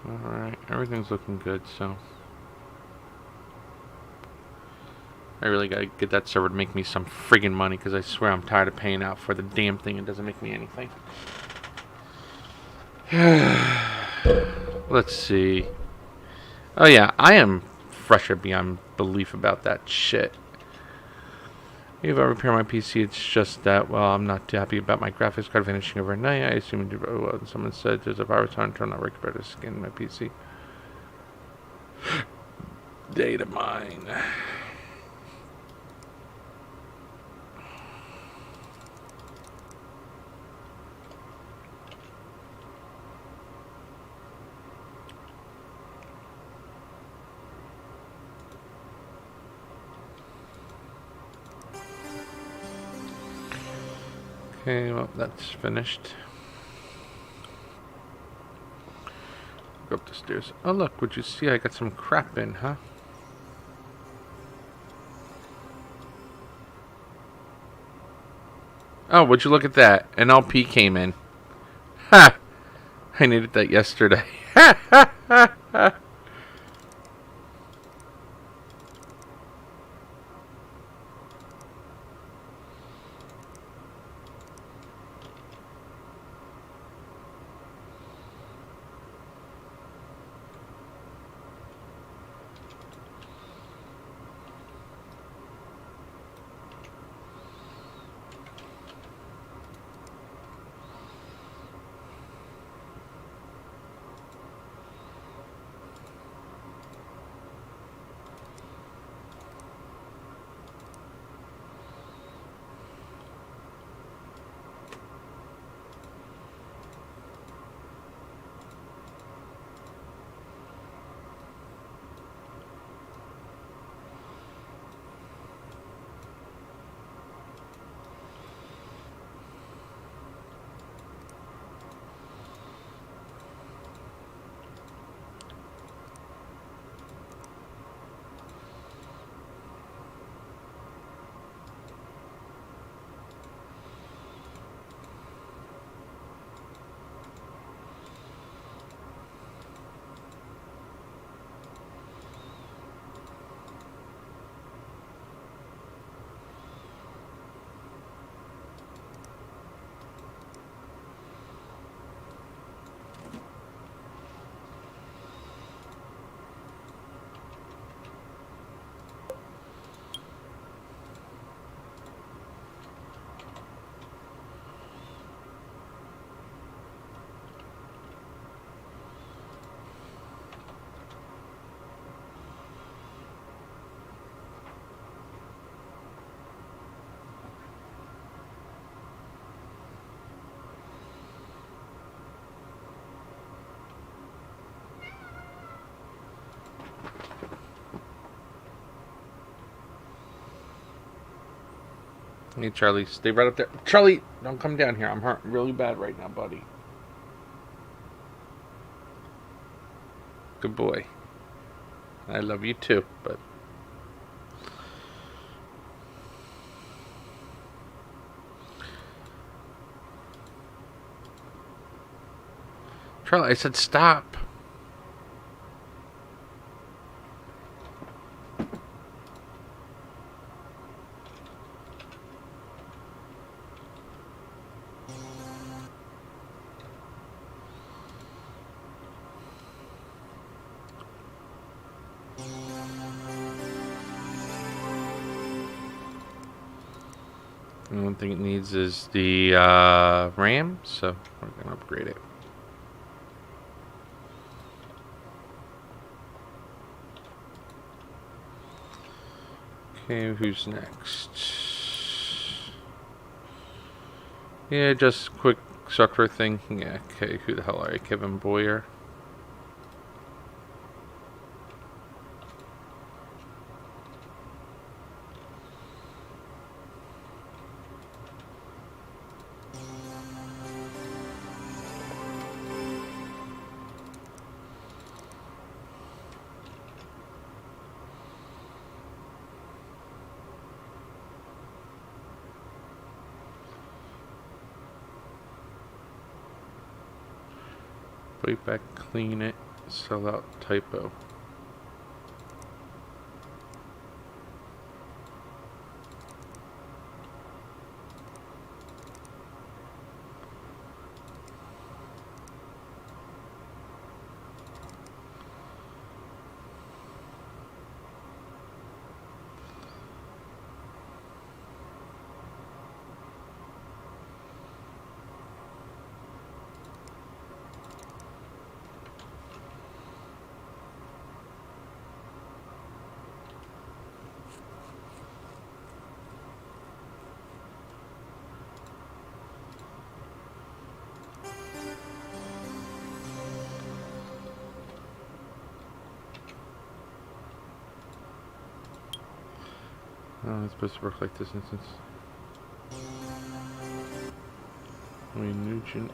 Alright, everything's looking good, so I really gotta get that server to make me some friggin' money, because I swear I'm tired of paying out for the damn thing. It doesn't make me anything. Let's see. Oh yeah, I am fresher beyond belief about that shit. If I repair my PC, it's just that, well, I'm not too happy about my graphics card finishing overnight. I assume someone said there's a virus on it, not work better skin my PC. Data mine. Okay, well, that's finished. Go up the stairs. Oh, look, would you see I got some crap in, huh? Oh, would you look at that? An LP came in. Ha! I needed that yesterday. Ha ha ha ha! Hey, Charlie, stay right up there. Charlie, don't come down here. I'm hurt really bad right now, buddy. Good boy. I love you too, but... Charlie, I said stop. The only thing it needs is the RAM, so we're going to upgrade it. Okay, who's next? Yeah, just quick sucker thing. Yeah, okay, who the hell are you? Kevin Boyer. Wait back, clean it, sell out typo. Oh, it's supposed to work like this instance. Nugent.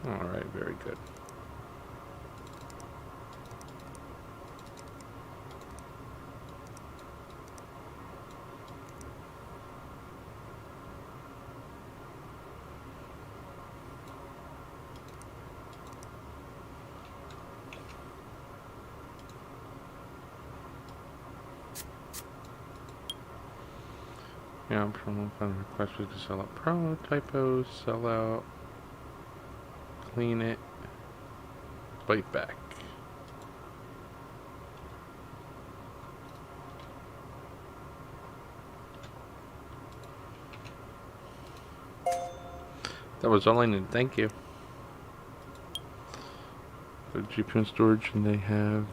Alright, very good. Yeah, promo fund requested to sell out promo typos, sell out, clean it, bite back. That was all I needed, thank you. Go to GPU and storage, and they have...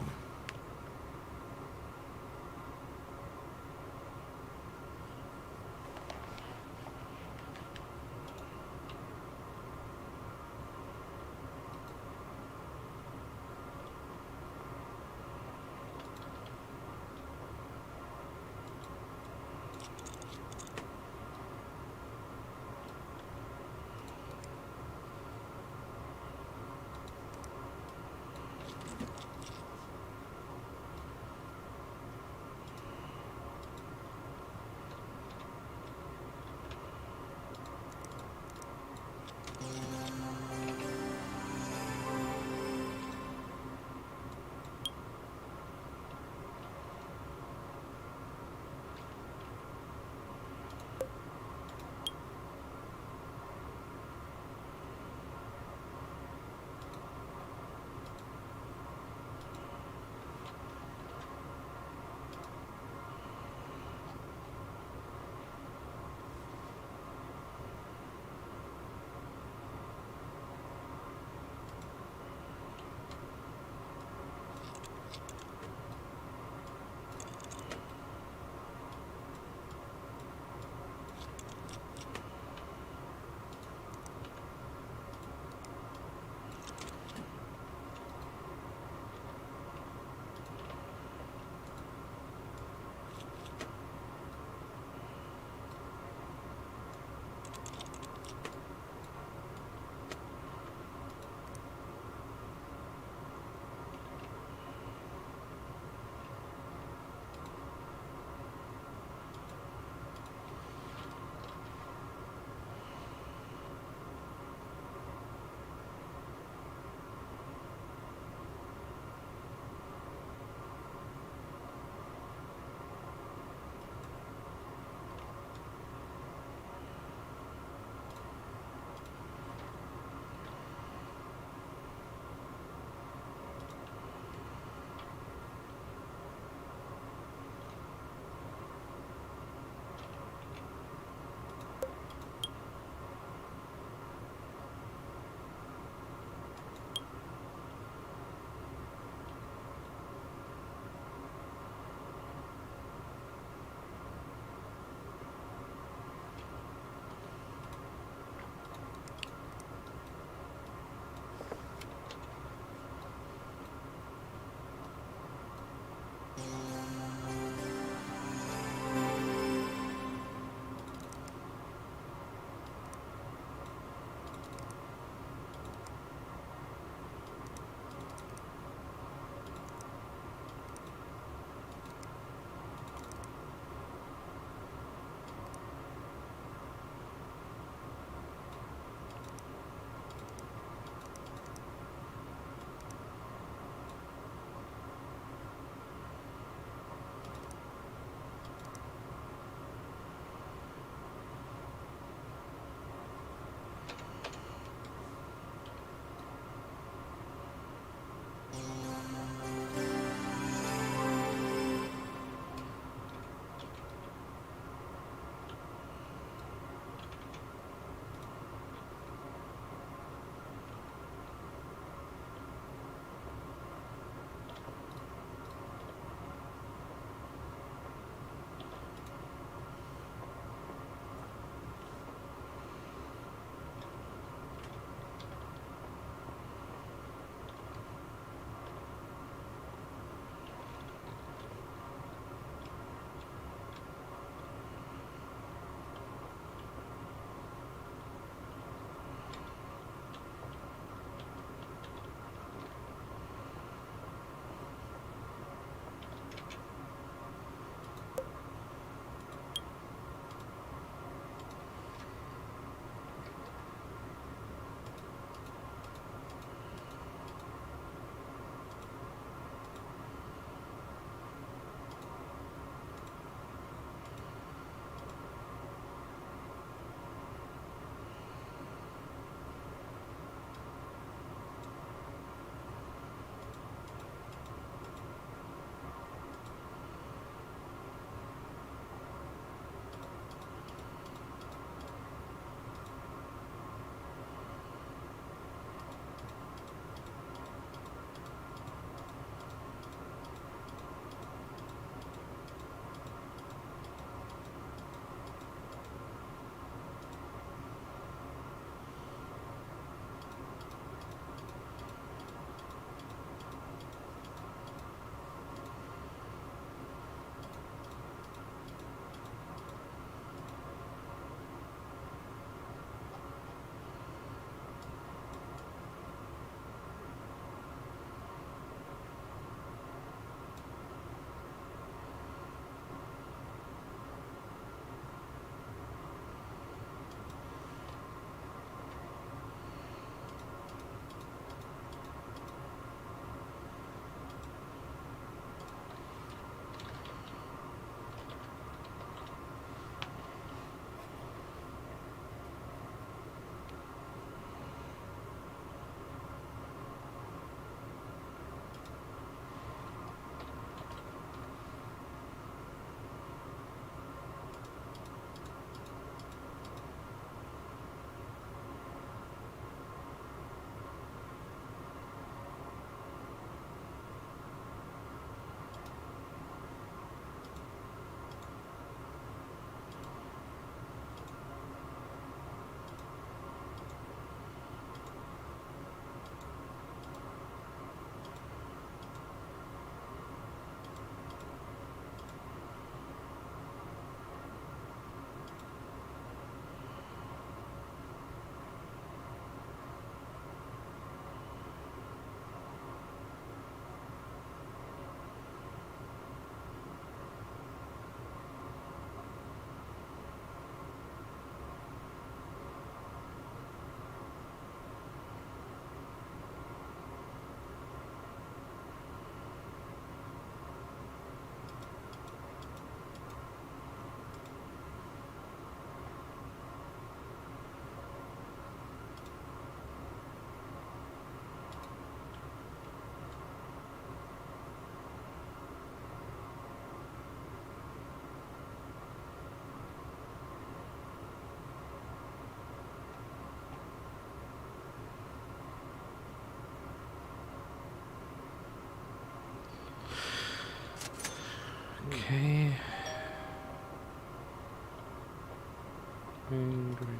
And there we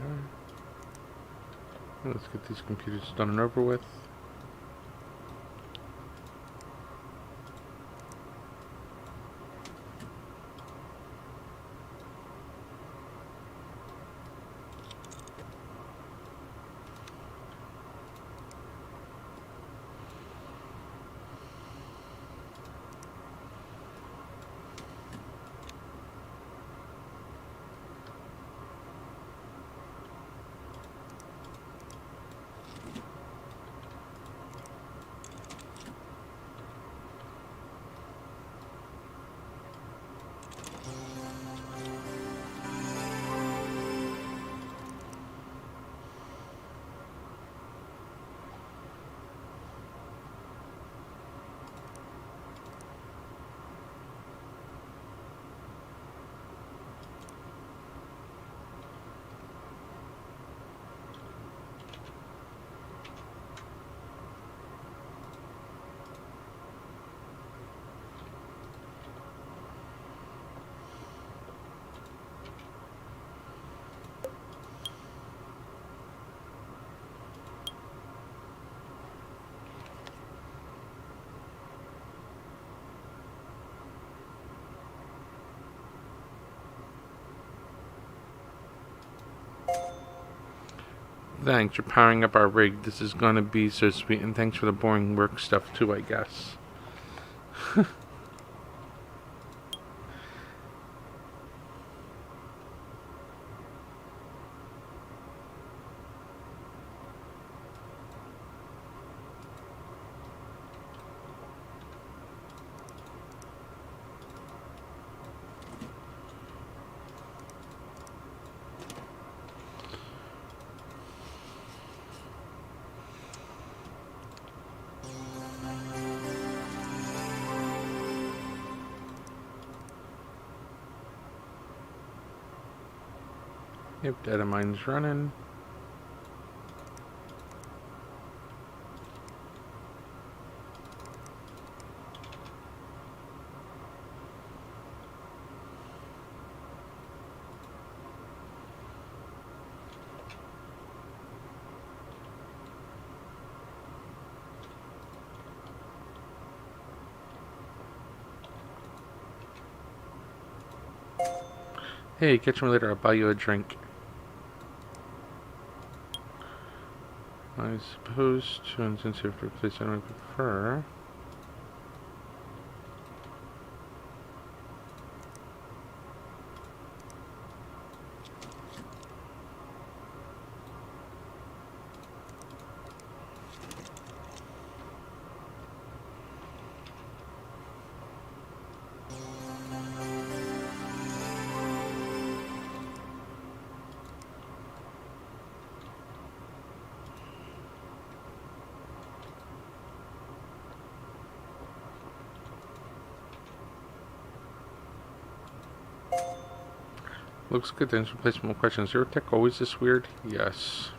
are. Let's get these computers done and over with. Thanks for powering up our rig. This is gonna be so sweet, and thanks for the boring work stuff too, I guess. Yep, data mine's running. Hey, catch me later, I'll buy you a drink. I suppose to, and since you have to replace, I would prefer. Looks good. Thanks for placing more questions. Is your tech always this weird? Yes.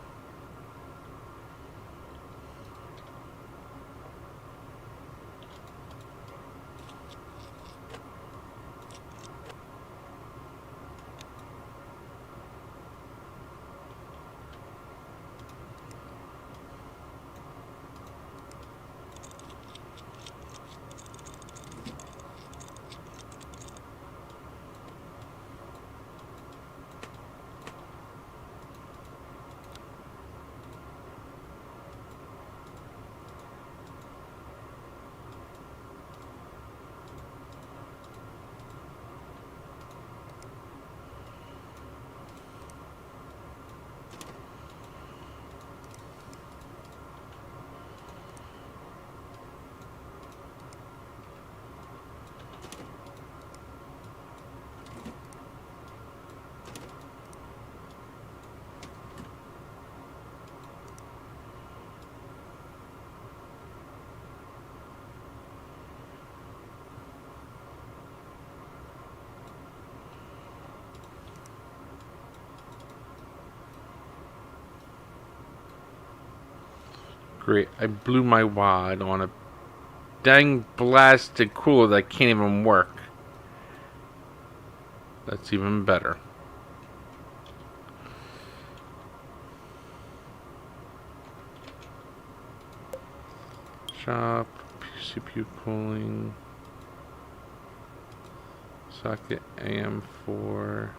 Great. I blew my wad on a dang blasted cooler that can't even work. That's even better. shop, CPU cooling, socket AM4.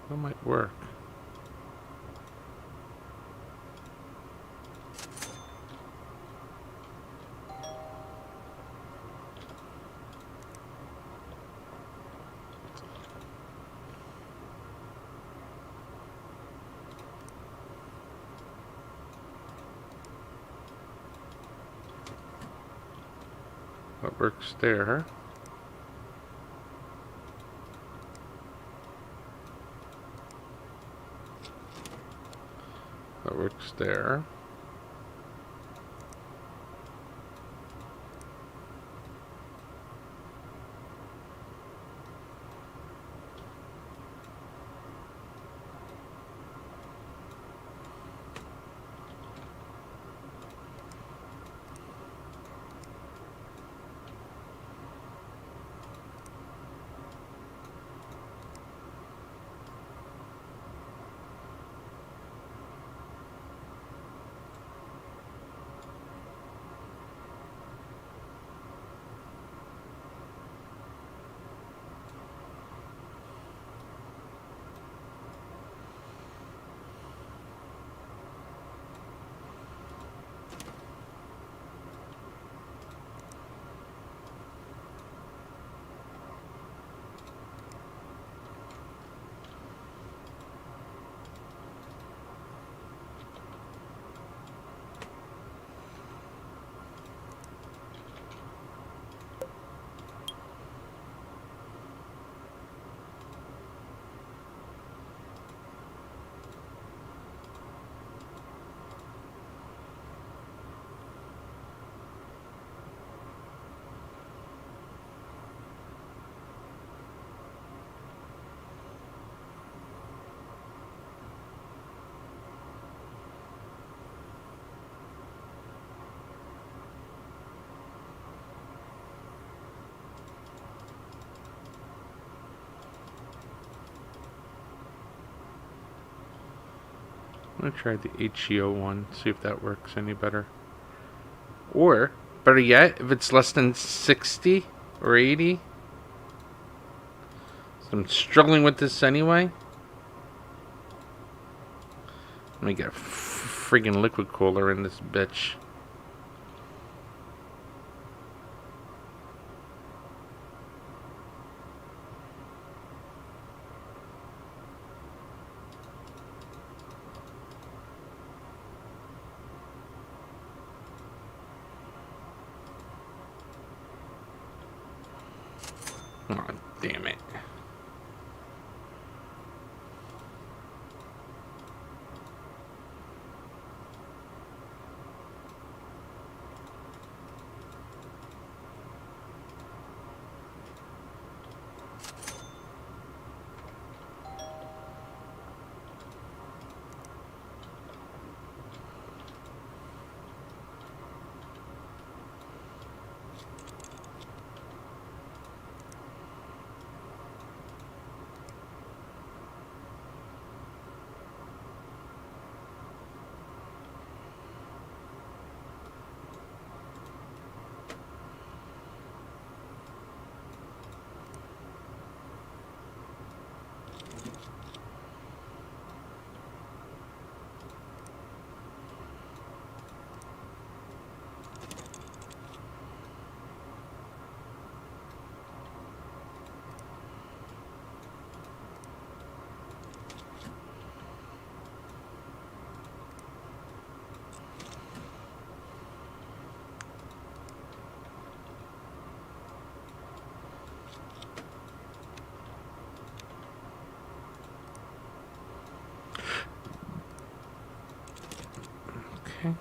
That might work. That works there. That works there. I'm gonna try the HEO one, see if that works any better. Or, better yet, if it's less than 60 or 80. So I'm struggling with this anyway. Let me get a friggin' liquid cooler in this bitch. Oh, damn it. Okay.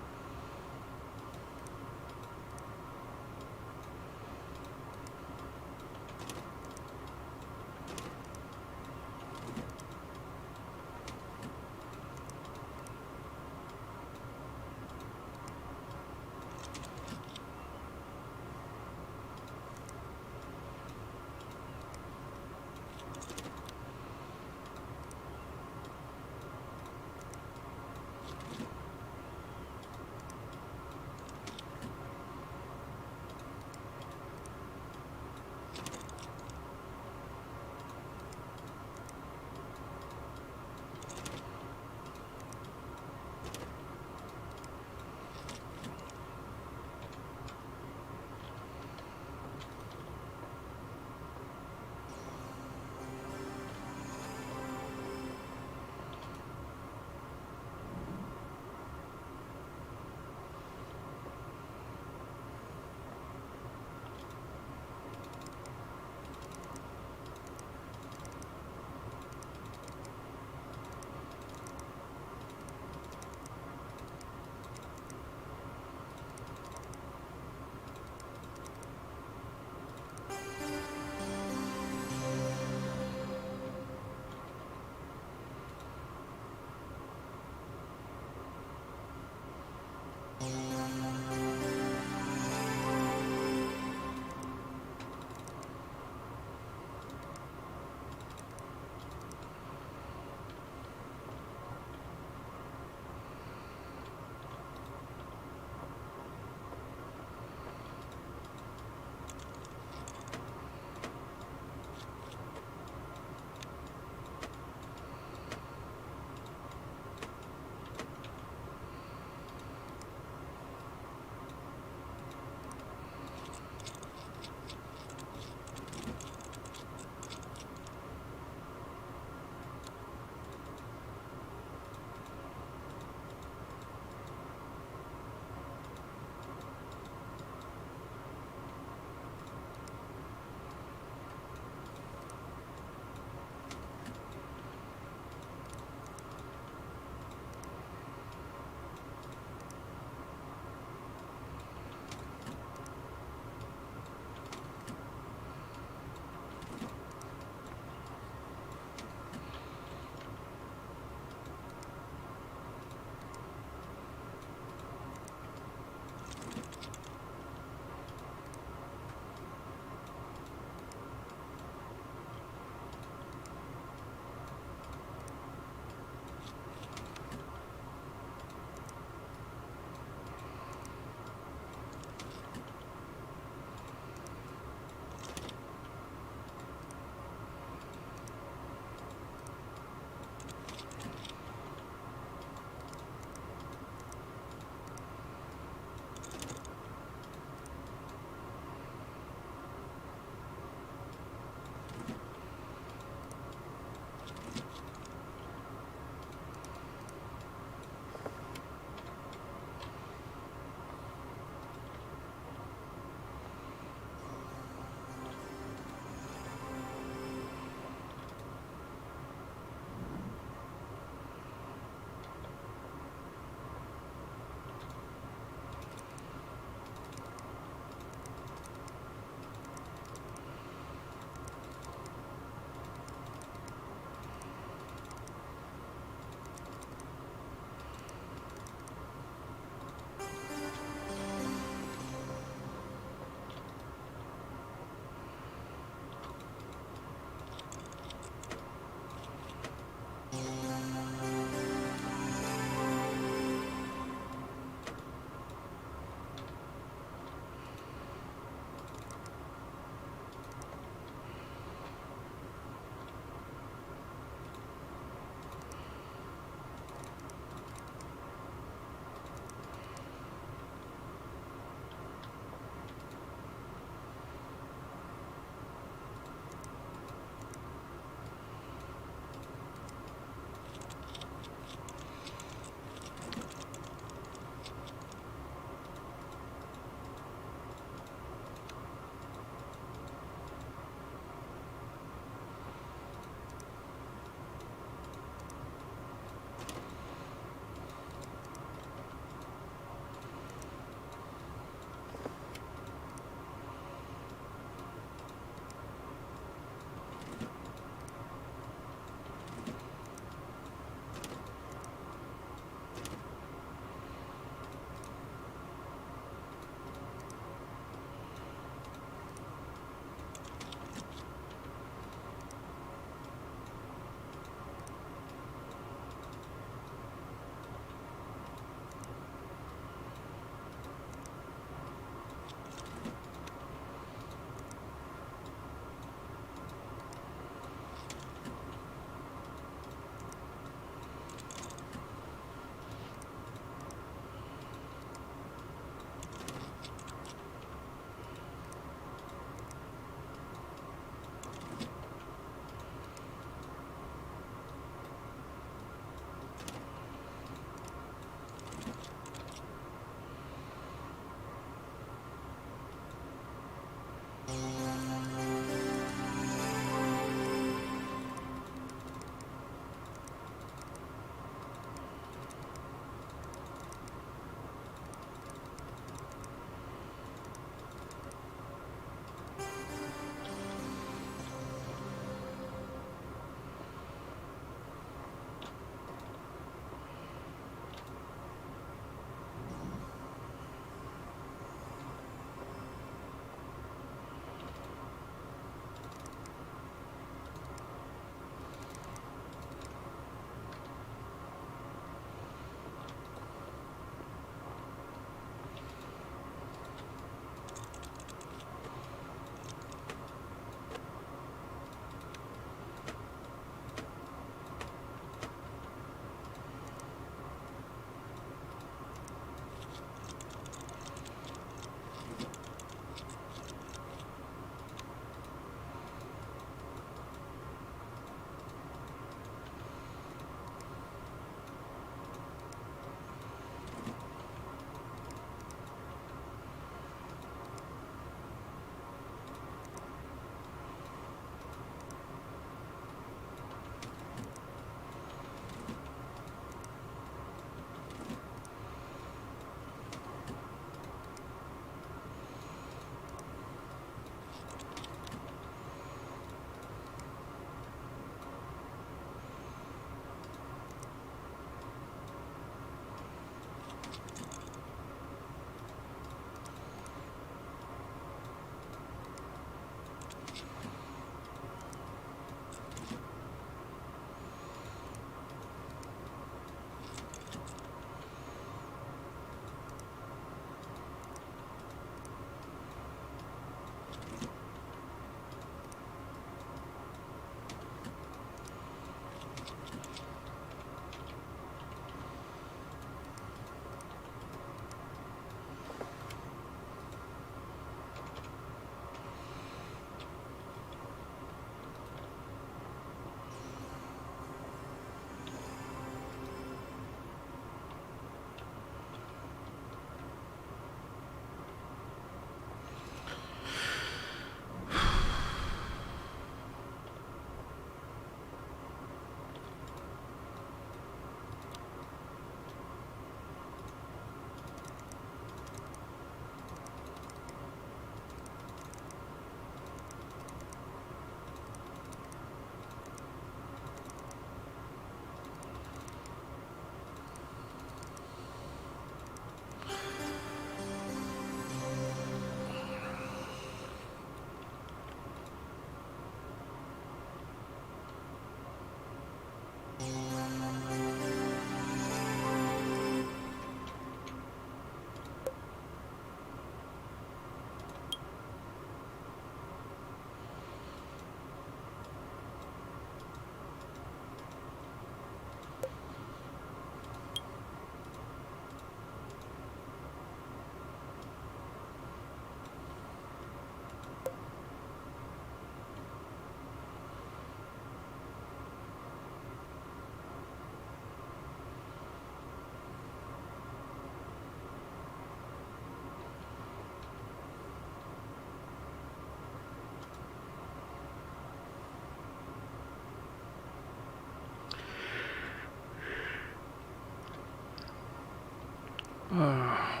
I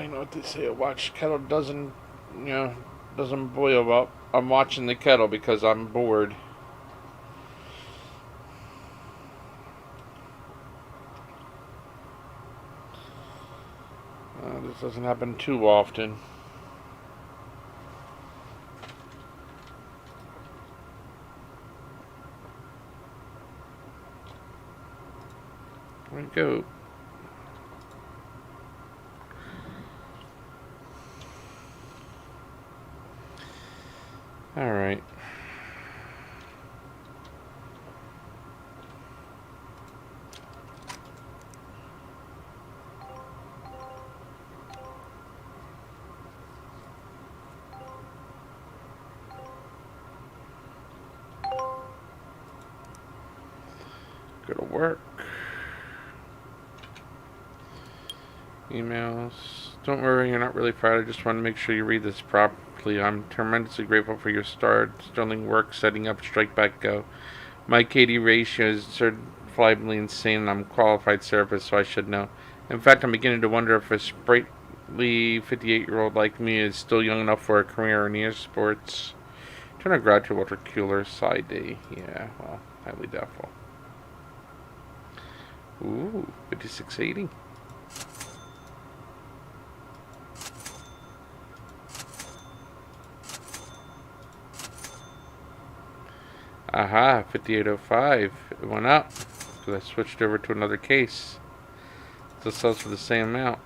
know what they say. A watch kettle doesn't boil up. I'm watching the kettle because I'm bored. This doesn't happen too often. There we go. All right. Go to work. Emails. Don't worry, you're not really proud. I just want to make sure you read this properly. I'm tremendously grateful for your sterling work setting up Strike Back Go. My KD ratio is certifiably insane, and I'm a qualified therapist, so I should know. In fact, I'm beginning to wonder if a sprightly 58-year-old like me is still young enough for a career in esports. Turn a graduate water cooler side day. Yeah, well, highly doubtful. Ooh, 5680. Aha, 5805. It went up because I switched over to another case. Still sells for the same amount.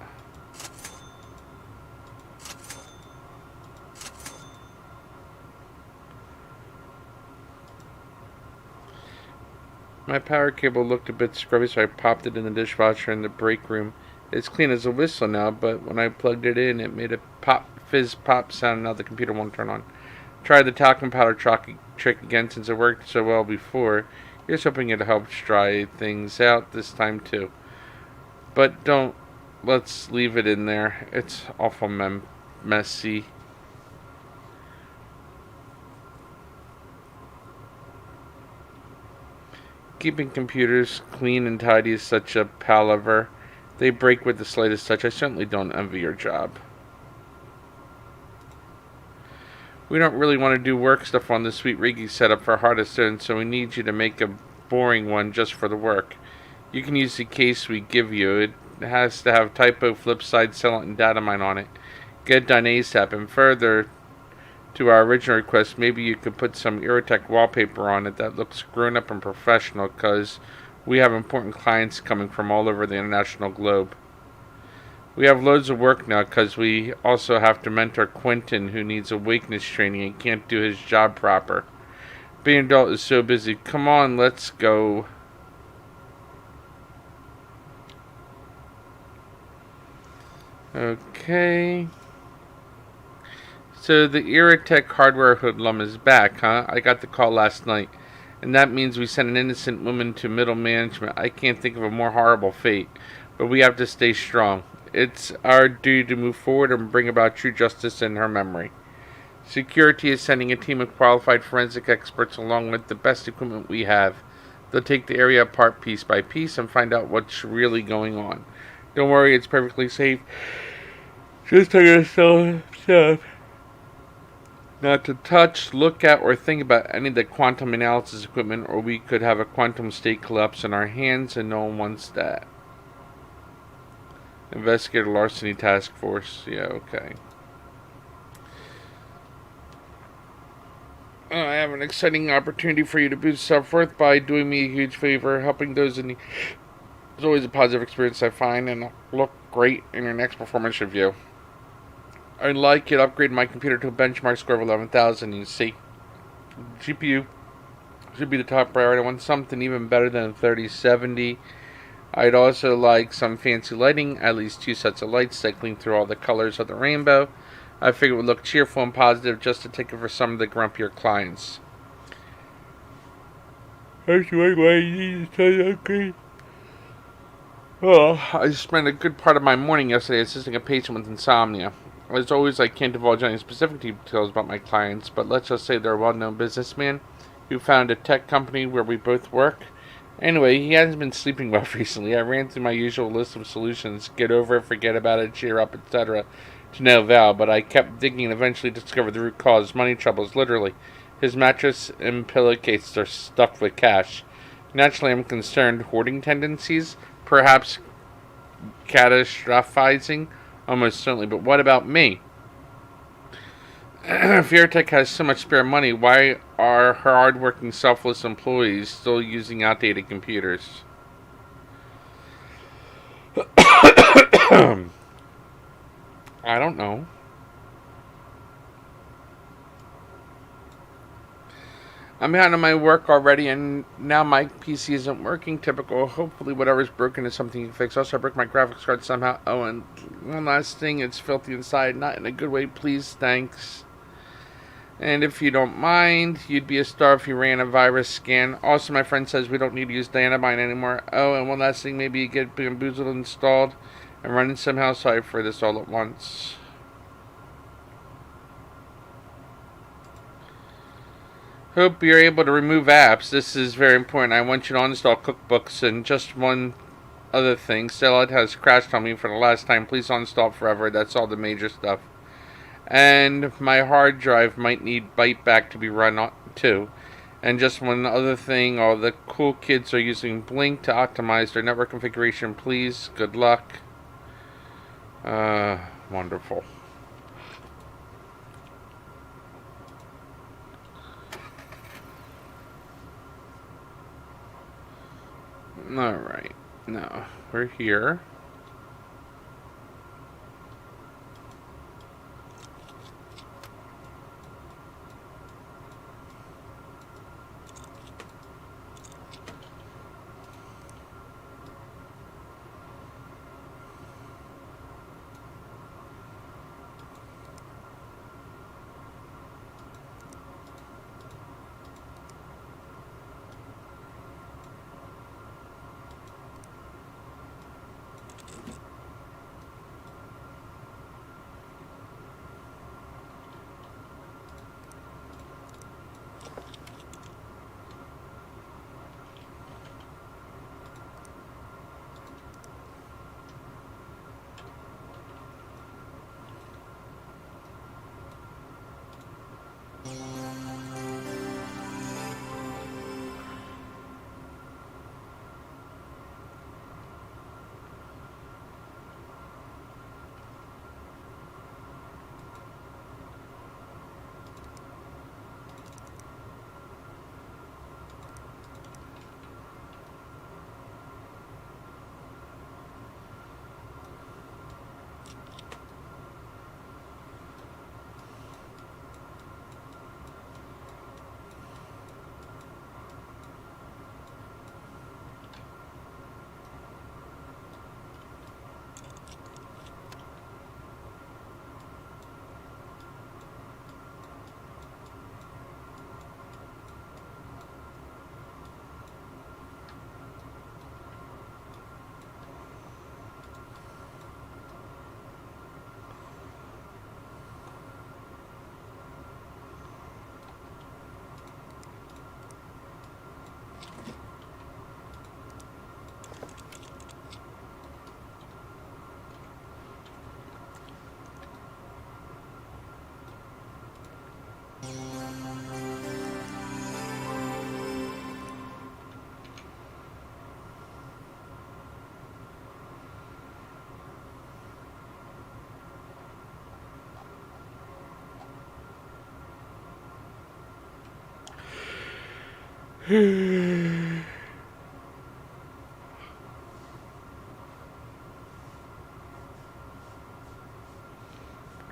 My power cable looked a bit scrubby, so I popped it in the dishwasher in the break room. It's clean as a whistle now, but when I plugged it in, it made a fizz pop sound, and now the computer won't turn on. Tried the talcum powder trick again since it worked so well before. Here's hoping it helps dry things out this time too. But let's leave it in there. It's awful messy. Keeping computers clean and tidy is such a palaver. They break with the slightest touch. I certainly don't envy your job. We don't really want to do work stuff on the sweet rig you set up for hard students, so we need you to make a boring one just for the work. You can use the case we give you. It has to have typo, flip side, silent, and data mine on it. Get done ASAP. And further to our original request, maybe you could put some Irritech wallpaper on it that looks grown up and professional, because we have important clients coming from all over the international globe. We have loads of work now because we also have to mentor Quentin, who needs awakeness training and can't do his job proper. Being an adult is so busy. Come on, let's go. Okay. So the Irritech hardware hoodlum is back, huh? I got the call last night. And that means we sent an innocent woman to middle management. I can't think of a more horrible fate. But we have to stay strong. It's our duty to move forward and bring about true justice in her memory. Security is sending a team of qualified forensic experts along with the best equipment we have. They'll take the area apart piece by piece and find out what's really going on. Don't worry, it's perfectly safe. Just take it stuff. Not to touch, look at, or think about any of the quantum analysis equipment, or we could have a quantum state collapse in our hands, and no one wants that. Investigator Larceny Task Force. Yeah, okay. I have an exciting opportunity for you to boost self-worth by doing me a huge favor. Helping those in need is always a positive experience, I find, and look great in your next performance review. I'd like you to upgrade my computer to a benchmark score of 11,000. You see, GPU should be the top priority. I want something even better than a 3070. I'd also like some fancy lighting, at least 2 sets of lights cycling through all the colors of the rainbow. I figure it would look cheerful and positive just to take it for some of the grumpier clients. I spent a good part of my morning yesterday assisting a patient with insomnia. As always, I can't divulge any specific details about my clients, but let's just say they're a well-known businessman. who founded a tech company where we both work. Anyway, he hasn't been sleeping well recently. I ran through my usual list of solutions: get over it, forget about it, cheer up, etc. to no avail, but I kept digging and eventually discovered the root cause: money troubles, literally. His mattress and pillowcases are stuffed with cash. Naturally, I'm concerned. Hoarding tendencies? Perhaps catastrophizing? Almost certainly, but what about me? Veritech has so much spare money. Why are her hardworking, selfless employees still using outdated computers? I don't know. I'm behind on my work already, and now my PC isn't working. Typical. Hopefully, whatever's broken is something you can fix. Also, I broke my graphics card somehow. Oh, and one last thing: it's filthy inside. Not in a good way. Please, thanks. And if you don't mind, you'd be a star if you ran a virus scan. Also, my friend says we don't need to use Dianabine anymore. Oh, and one last thing: maybe you get Bamboozled installed and running somehow. Sorry for this all at once. Hope you're able to remove apps. This is very important. I want you to uninstall cookbooks. And just one other thing. Stellite has crashed on me for the last time. Please uninstall it forever. That's all the major stuff. And my hard drive might need Byteback to be run on too. And just one other thing. All the cool kids are using Blink to optimize their network configuration. Please. Good luck. Wonderful. Alright, now we're here.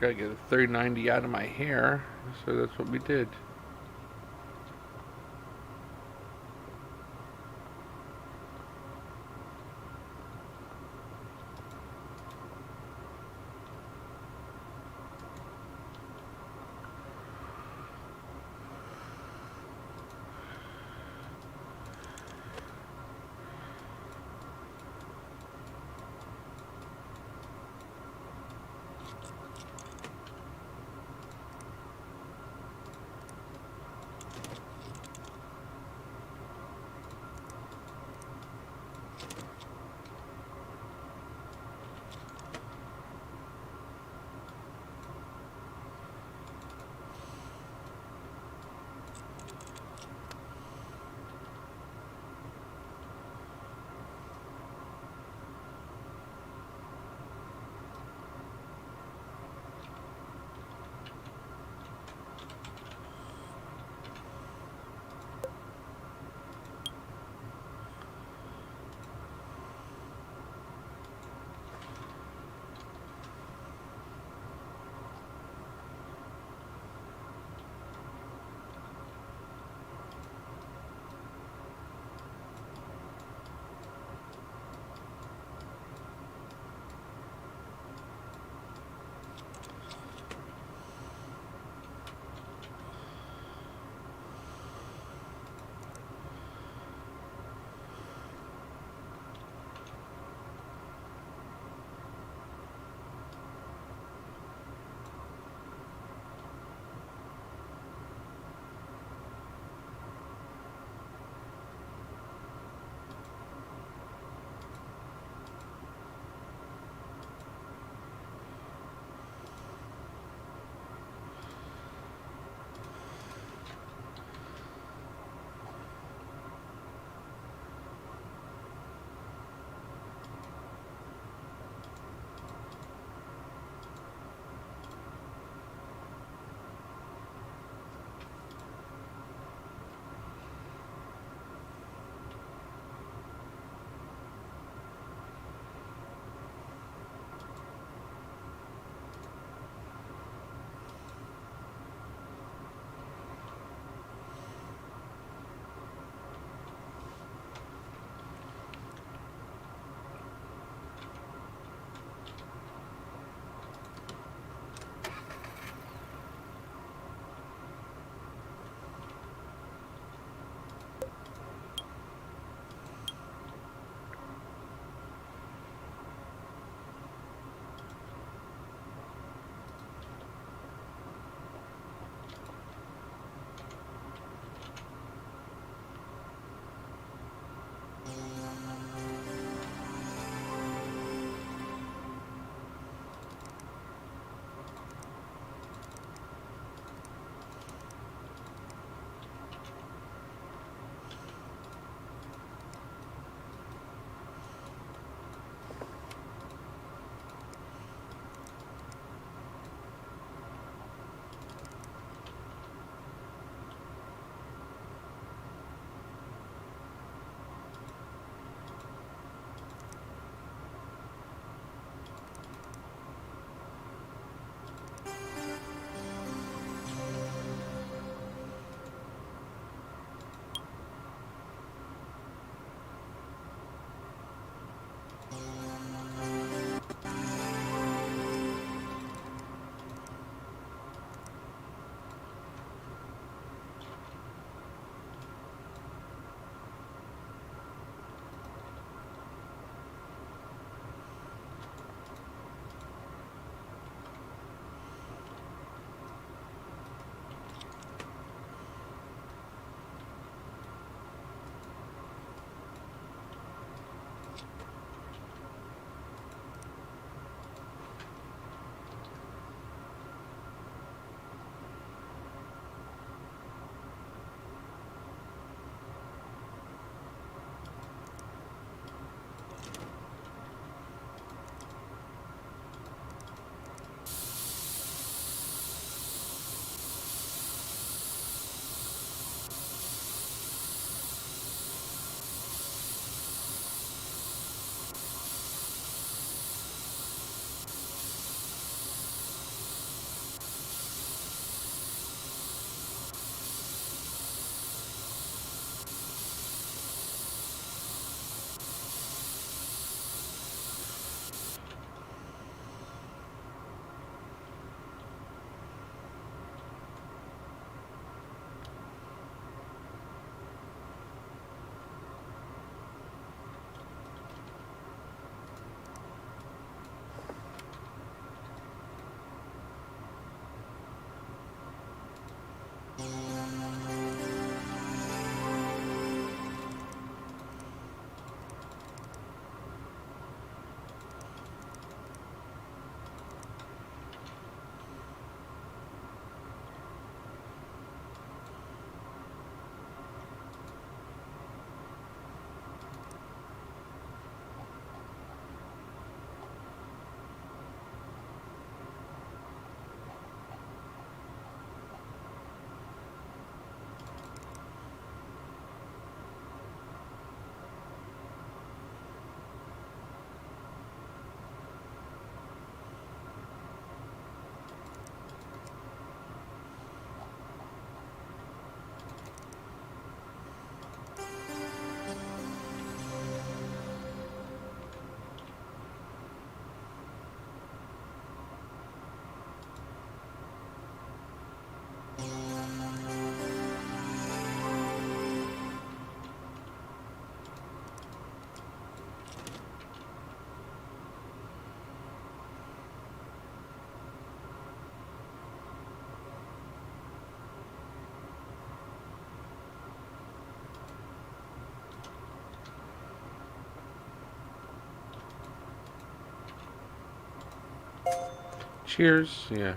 Gotta get a 3090 out of my hair, so that's what we did. Cheers. Yeah.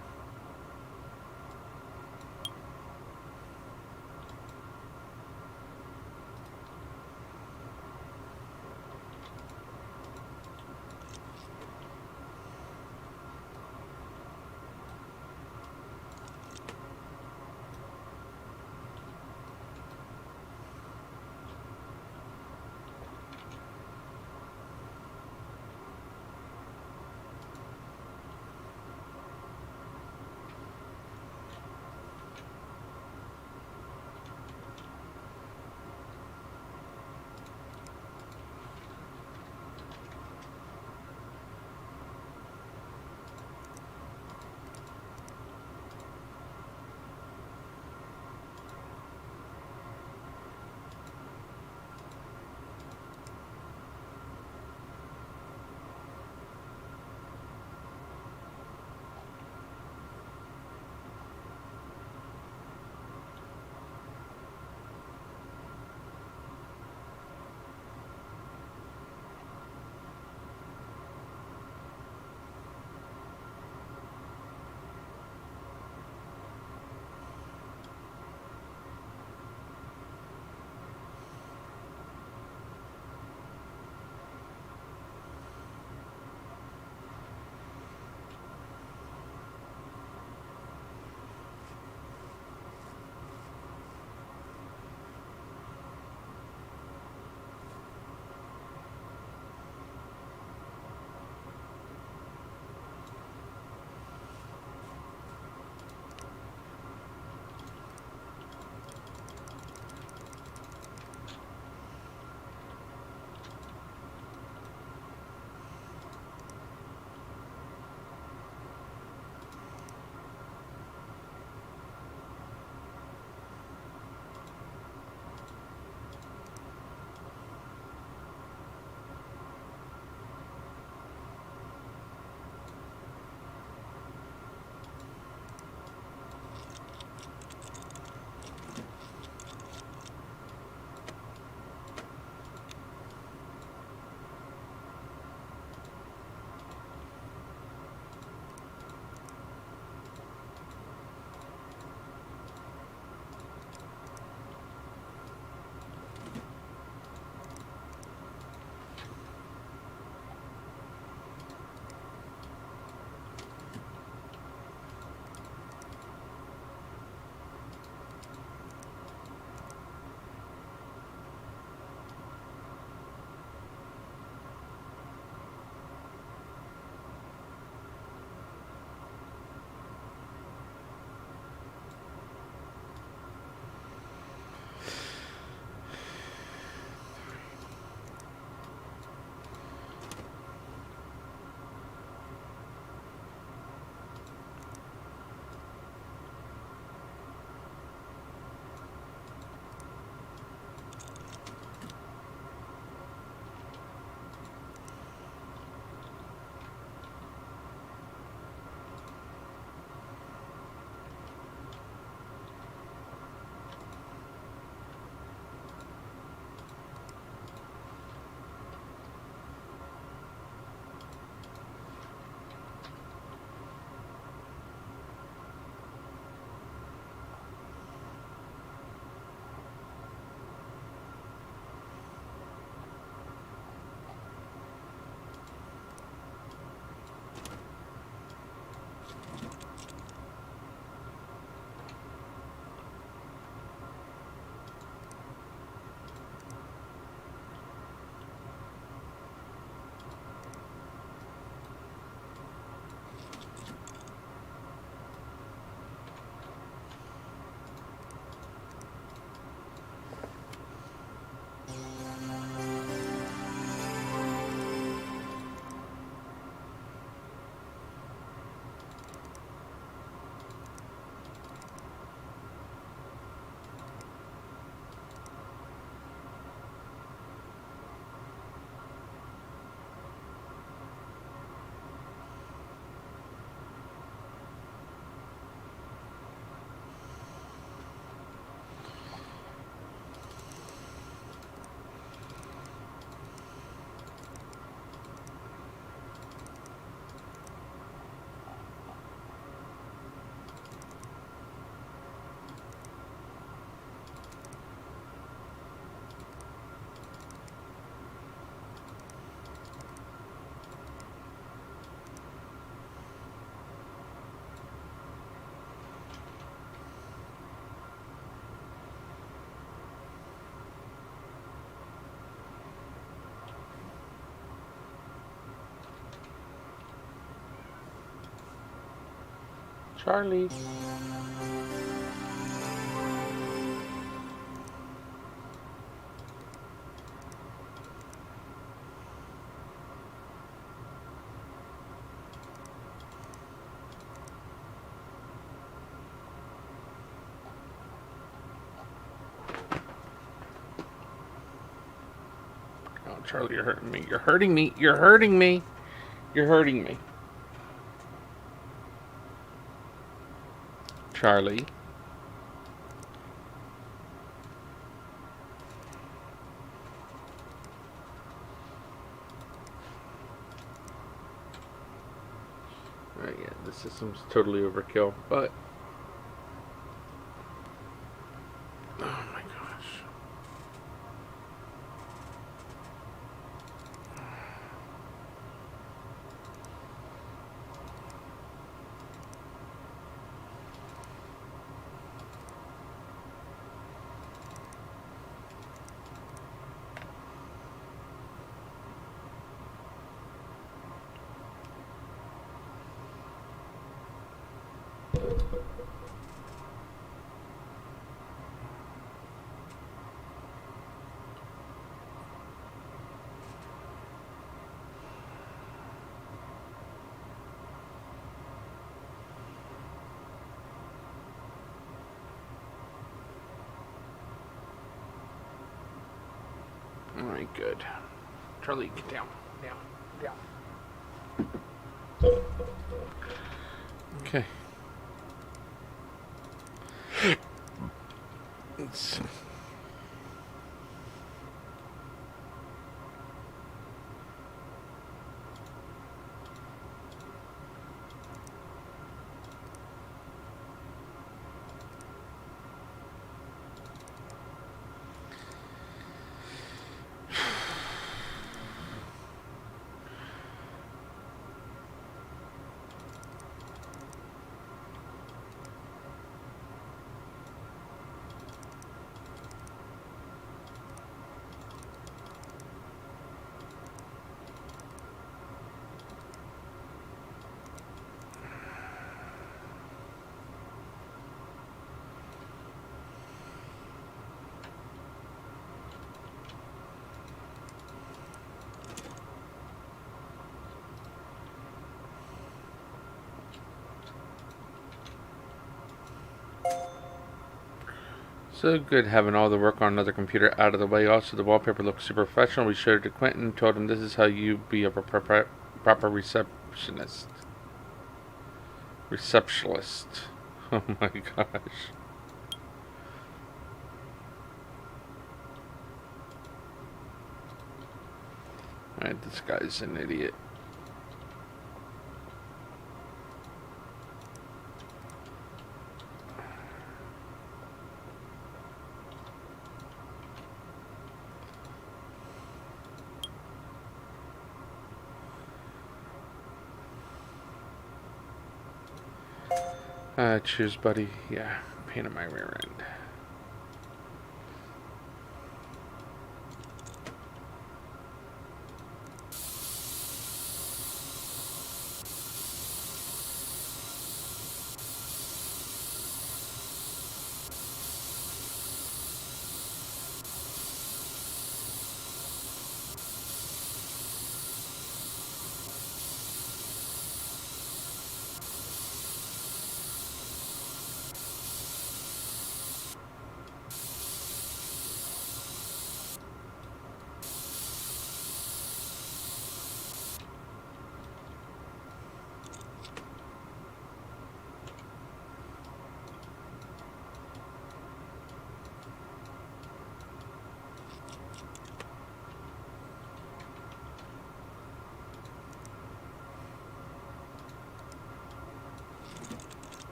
Charlie. Oh, Charlie, you're hurting me. You're hurting me. You're hurting me. You're hurting me. Charlie. Alright, yeah, the system's totally overkill, but... Oh my gosh. Alright, good. Charlie, get down. Down. Okay. It's... So good having all the work on another computer out of the way. Also, the wallpaper looks super professional. We showed it to Quentin, told him this is how you be a proper receptionist. Receptionist. Oh my gosh. Alright, this guy's an idiot. Cheers, buddy. Yeah, pain in my rear end.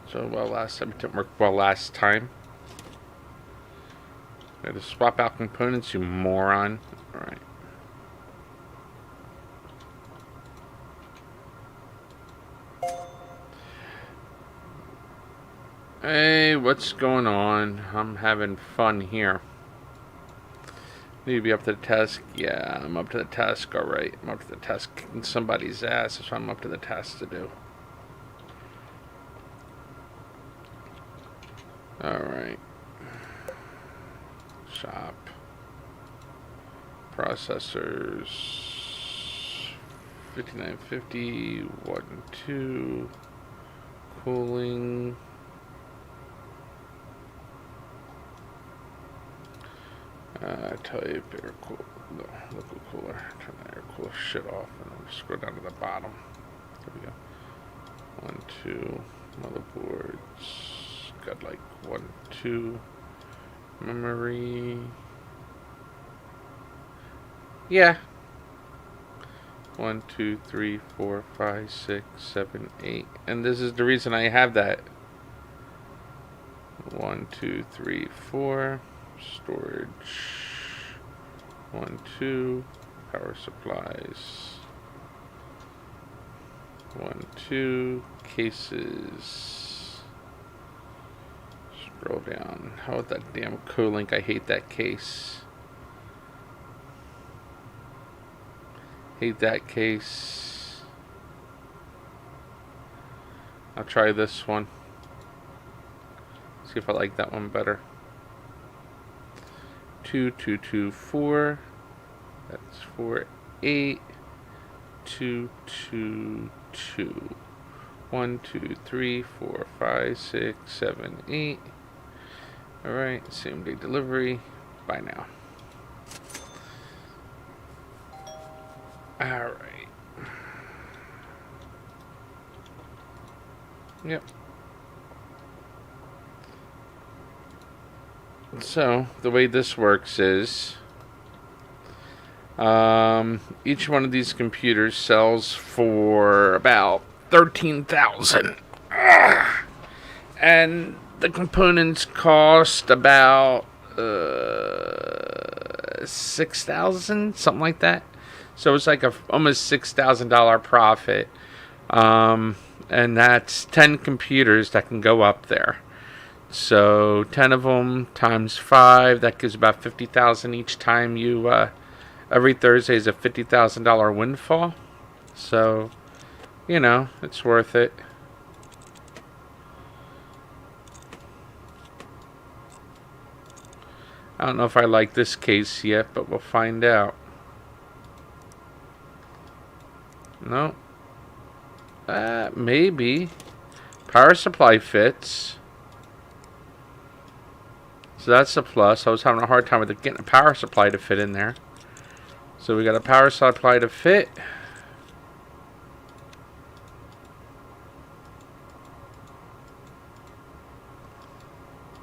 So well last time. It didn't work well last time. Gotta swap out components, you moron. Alright. Hey, what's going on? I'm having fun here. Need to be up to the task. Yeah, I'm up to the task, alright. I'm up to the task kicking somebody's ass. That's what I'm up to the task to do. Alright. Shop. Processors. 5950. 1, 2. Cooling. I tell you, bigger cool, no, liquid cooler. Turn the air cooler shit off, and then scroll down to the bottom. There we go. 1, 2 motherboards. Got like 1, 2 memory. Yeah. 1, 2, 3, 4, 5, 6, 7, 8, and this is the reason I have that. 1, 2, 3, 4. Storage. 1, 2. Power supplies. 1, 2. Cases. Scroll down. How about that damn Colink? I hate that case. Hate that case. I'll try this one. See if I like that one better. 2, 2, 2, 4. That's 4, 8. 2, 2, 2. 1, 2, 3, 4, 5, 6, 7, 8. Alright, same day delivery. Bye now. Alright. Yep. So, the way this works is each one of these computers sells for about 13,000. And the components cost about 6,000, something like that. So it's like almost $6,000 profit. And that's 10 computers that can go up there. So 10 of them times 5, that gives about 50,000 each time you. Every Thursday is a $50,000 windfall. So, you know, it's worth it. I don't know if I like this case yet, but we'll find out. No. Maybe. Power supply fits. So that's a plus. I was having a hard time with getting a power supply to fit in there. So we got a power supply to fit.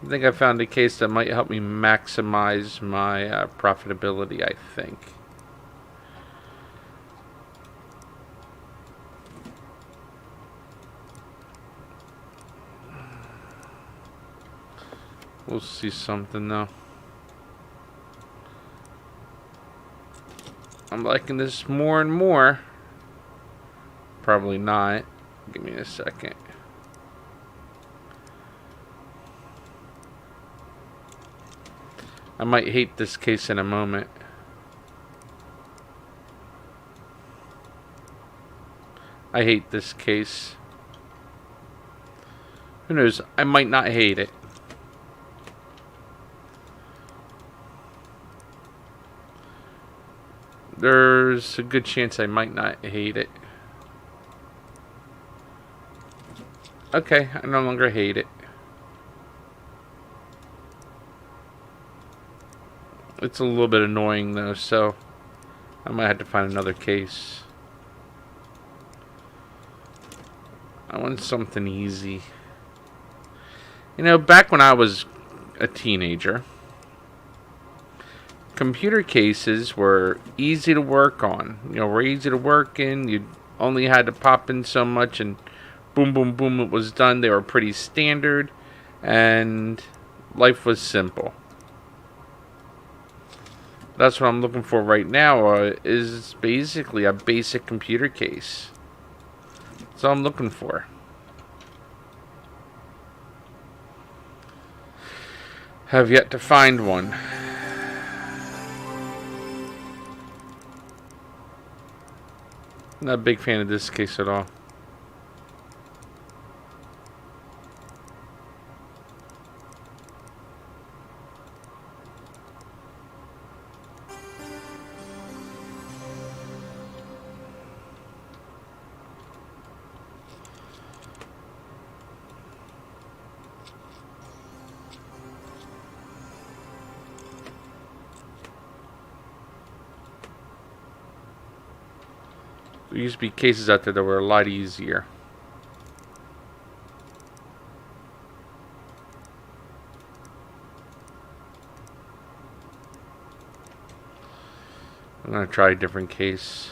I think I found a case that might help me maximize my profitability, I think. We'll see something though. I'm liking this more and more. Probably not. Give me a second. I might hate this case in a moment. I hate this case. Who knows? I might not hate it. There's a good chance I might not hate it. Okay, I no longer hate it. It's a little bit annoying though, so I might have to find another case. I want something easy. You know, back when I was a teenager, computer cases were easy to work on. You know, were easy to work in. You only had to pop in so much and boom, boom, boom, it was done. They were pretty standard and life was simple. That's what I'm looking for right now, is basically a basic computer case. That's all I'm looking for. Have yet to find one. Not a big fan of this case at all. There used to be cases out there that were a lot easier. I'm gonna try a different case.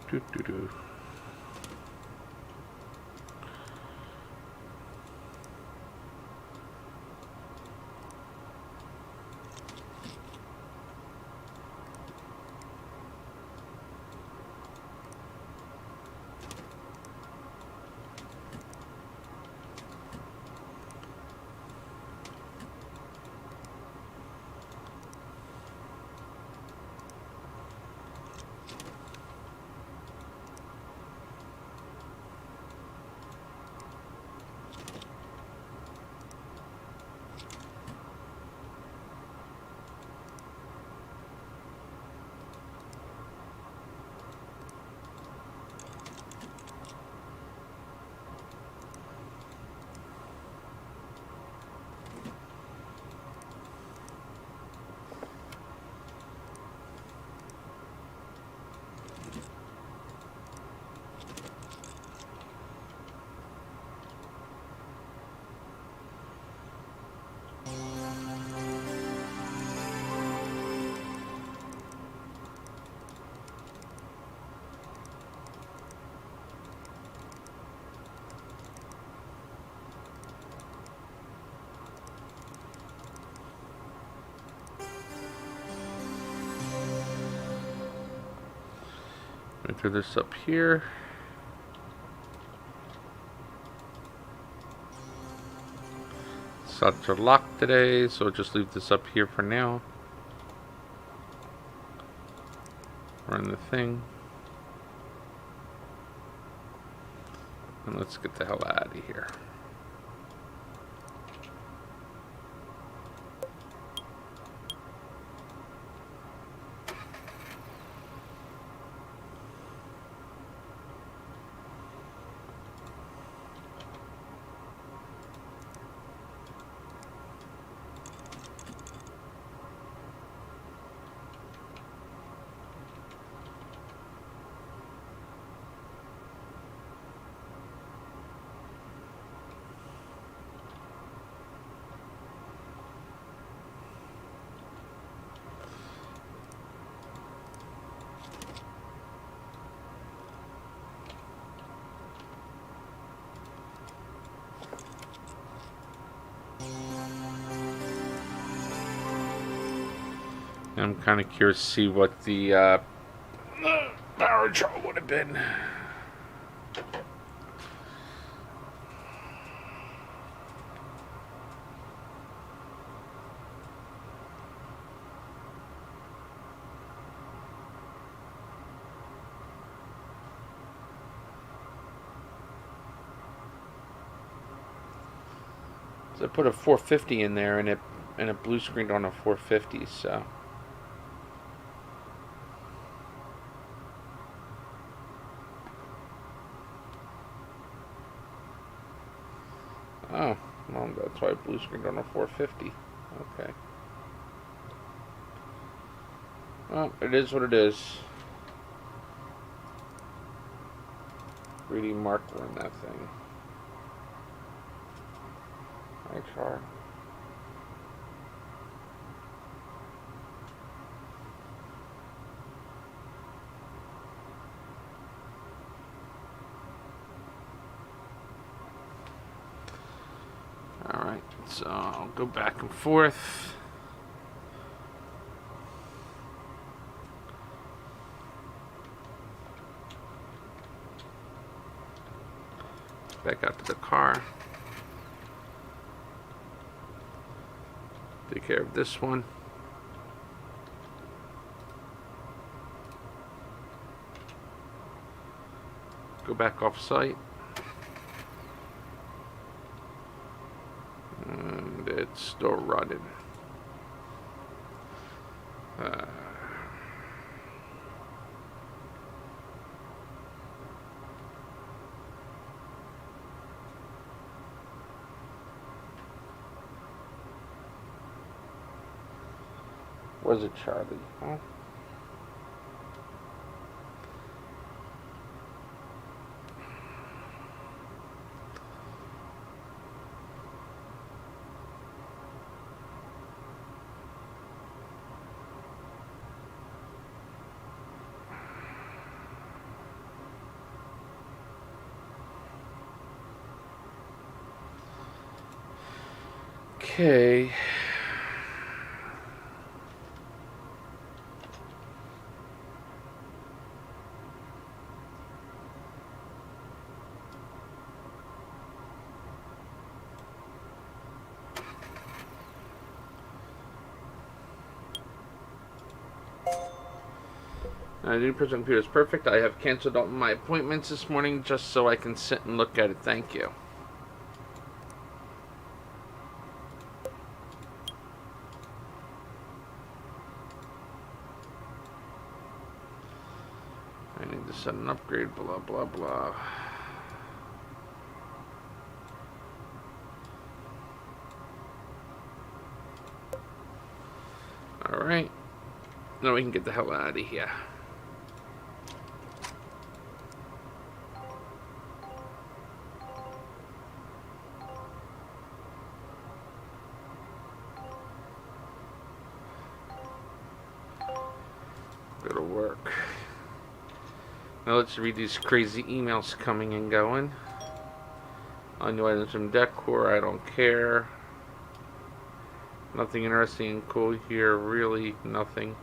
Doo -doo -doo. Enter this up here. Slots are locked today, so I'll just leave this up here for now. Run the thing. And let's get the hell out of here. I'm kind of curious to see what the power draw would have been. So I put a 450 in there, and it blue screened on a 450. So. Oh, well, that's why blue screened on a 450. Okay. Well, it is what it is. 3D marker in that thing. HR. Alright, so I'll go back and forth. Back out to the car. Take care of this one. Go back off site. And it's still running. Was it Charlie? Huh? Okay. The new personal computer is perfect. I have canceled all my appointments this morning just so I can sit and look at it. Thank you. I need to set an upgrade, blah, blah, blah. Alright. Now we can get the hell out of here. Go to work. Now let's read these crazy emails coming and going. On new items from decor, I don't care. Nothing interesting and cool here, really nothing.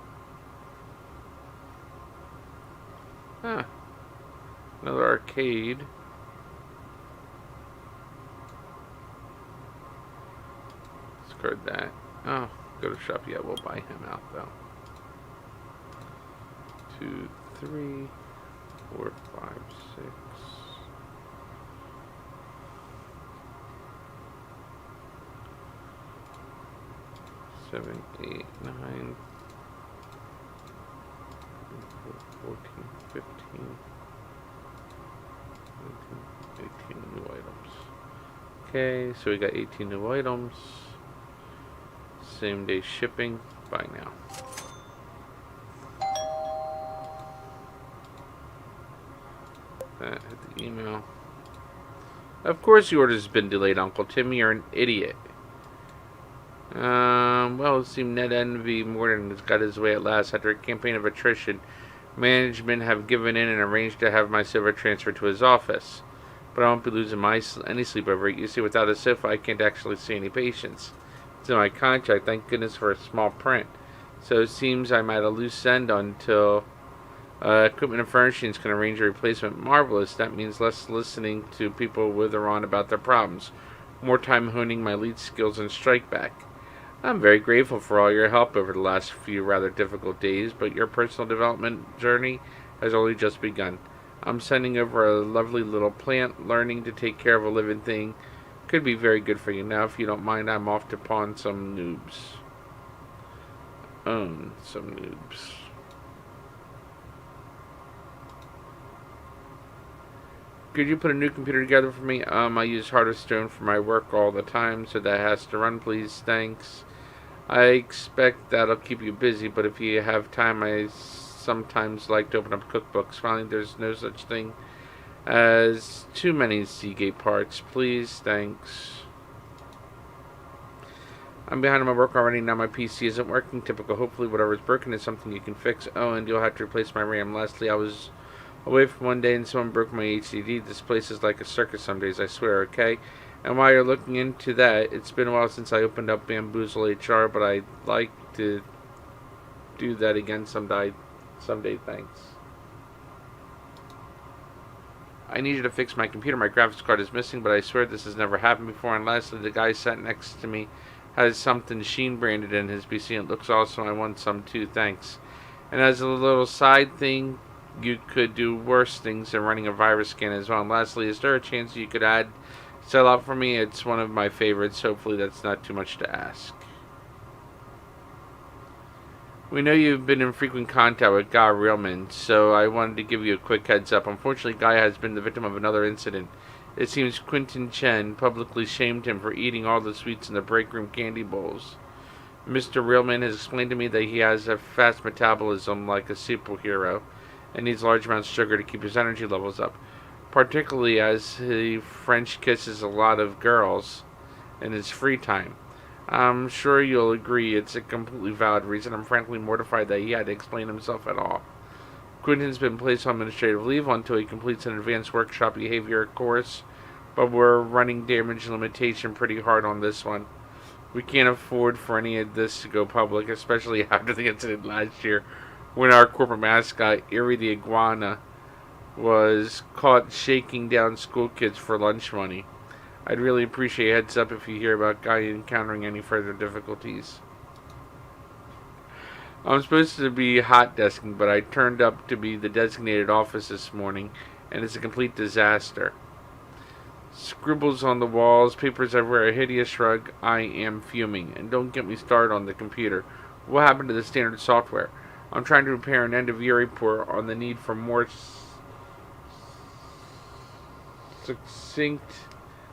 Huh. Another arcade. Discard that. Oh, go to shop. Yeah, we'll buy him out though. 2, 3, 4, 5, 6. 7, 8, 9, 14, 15, 18 new items. Okay, so we got 18 new items. Same day shipping. Buy now. That hit the email. Of course the order's been delayed, Uncle Timmy. You're an idiot. Well, it seemed Ned Envy Morton has got his way at last. After a campaign of attrition, management have given in and arranged to have my silver transferred to his office. But I won't be losing any sleep over it. You see, without a sofa, I can't actually see any patients. It's in my contract. Thank goodness for a small print. So it seems I'm at a loose end until equipment and furnishings can arrange a replacement. Marvelous. That means less listening to people wither on about their problems. More time honing my lead skills and strike back. I'm very grateful for all your help over the last few rather difficult days, but your personal development journey has only just begun. I'm sending over a lovely little plant. Learning to take care of a living thing could be very good for you. Now, if you don't mind, I'm off to pawn some noobs. Own some noobs. Could you put a new computer together for me? I use Hearthstone for my work all the time, so that has to run, please. Thanks. I expect that'll keep you busy, but if you have time, I sometimes like to open up cookbooks. Finally, there's no such thing as too many Seagate parts. Please, thanks. I'm behind on my work already. Now my PC isn't working. Typical. Hopefully whatever's broken is something you can fix. Oh, and you'll have to replace my RAM. Lastly, I was away from one day and someone broke my HDD. This place is like a circus some days, I swear, okay? And while you're looking into that, it's been a while since I opened up Bamboozle HR, but I'd like to do that again someday. Thanks. I need you to fix my computer. My graphics card is missing, but I swear this has never happened before. And lastly, the guy sat next to me has something Sheen branded in his PC, and it looks awesome. I want some too, thanks. And as a little side thing, you could do worse things than running a virus scan as well. And lastly, is there a chance you could add Sellout for me? It's one of my favorites. Hopefully that's not too much to ask. We know you've been in frequent contact with Guy Reelman, so I wanted to give you a quick heads up. Unfortunately, Guy has been the victim of another incident. It seems Quentin Chen publicly shamed him for eating all the sweets in the break room candy bowls. Mr. Reelman has explained to me that he has a fast metabolism like a superhero and needs large amounts of sugar to keep his energy levels up, particularly as he French kisses a lot of girls in his free time. I'm sure you'll agree it's a completely valid reason. I'm frankly mortified that he had to explain himself at all. Quentin's been placed on administrative leave until he completes an advanced workshop behavior course, but we're running damage limitation pretty hard on this one. We can't afford for any of this to go public, especially after the incident last year when our corporate mascot, Erie the Iguana, was caught shaking down school kids for lunch money. I'd really appreciate a heads up if you hear about Guy encountering any further difficulties. I'm supposed to be hot desking, but I turned up to be the designated office this morning, and it's a complete disaster. Scribbles on the walls, papers everywhere, a hideous shrug. I am fuming. And don't get me started on the computer. What happened to the standard software? I'm trying to prepare an end-of-year report on the need for more succinct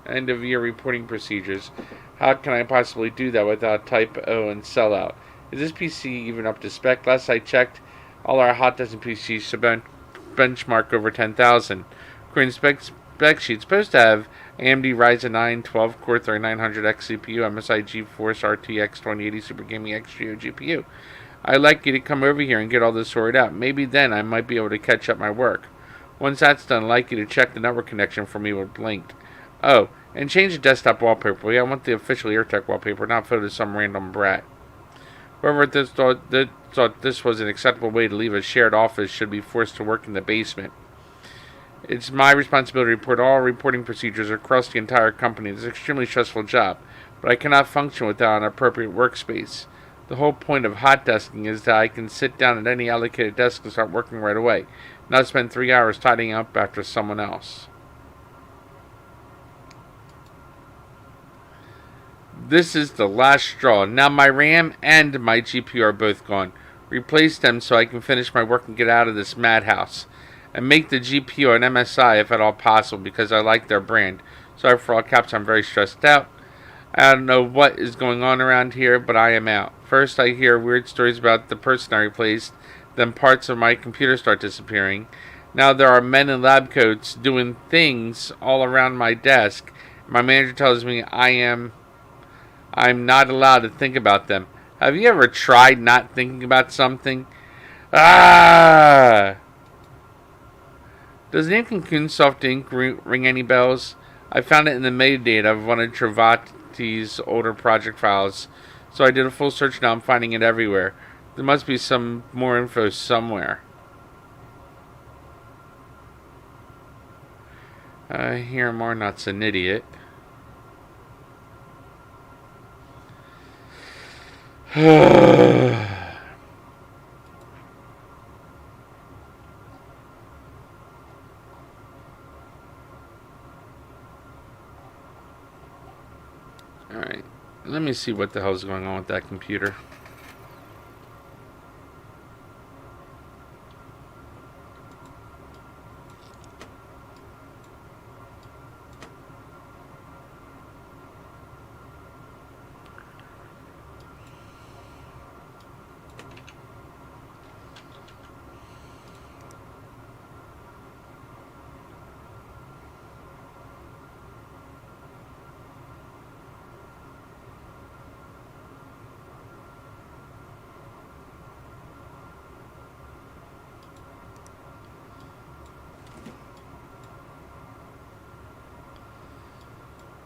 end-of-year reporting procedures. How can I possibly do that without typo and sellout? Is this PC even up to spec? Last I checked, all our hot dozen PCs should benchmark over 10,000. According to spec sheet, supposed to have AMD Ryzen 9 12-core 3900X CPU, MSI GeForce RTX 2080 Super Gaming X-Trio GPU. I'd like you to come over here and get all this sorted out. Maybe then I might be able to catch up my work. Once that's done, I'd like you to check the network connection for me with Blinked. Oh, and change the desktop wallpaper. I want the official EarTech wallpaper, not photo of some random brat. Whoever thought this was an acceptable way to leave a shared office should be forced to work in the basement. It's my responsibility to report all reporting procedures across the entire company. It's an extremely stressful job, but I cannot function without an appropriate workspace. The whole point of hot desking is that I can sit down at any allocated desk and start working right away, not spend 3 hours tidying up after someone else. This is the last straw. Now my RAM and my GPU are both gone. Replace them so I can finish my work and get out of this madhouse. And make the GPU an MSI if at all possible, because I like their brand. Sorry for all caps, I'm very stressed out. I don't know what is going on around here, but I am out. First I hear weird stories about the person I replaced, then parts of my computer start disappearing. Now there are men in lab coats doing things all around my desk. My manager tells me I'm not allowed to think about them. Have you ever tried not thinking about something? Ah! Does the name Cocoonsoft Inc. ring any bells? I found it in the metadata of one of Travati's older project files, so I did a full search. Now I'm finding it everywhere. There must be some more info somewhere. Here Marnot's an idiot. Alright, let me see what the hell's going on with that computer.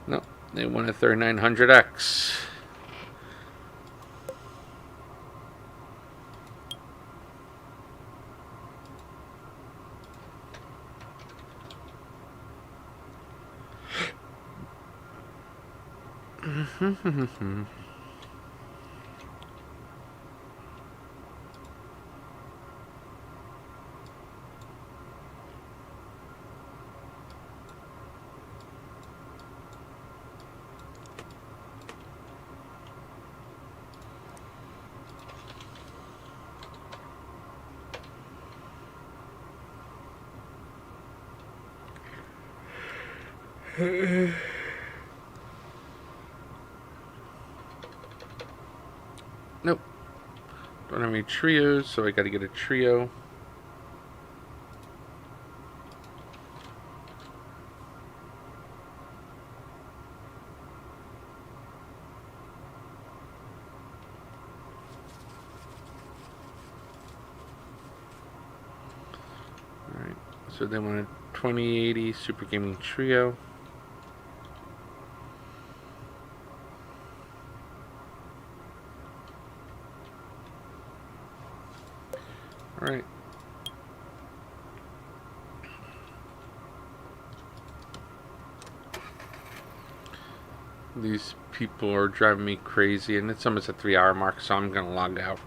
Nope, they want a 3900X. Nope. Don't have any trios, so I gotta get a trio. Alright, so they want a 2080 Super Gaming Trio. Alright. These people are driving me crazy, and it's almost a 3-hour mark, so I'm gonna log out.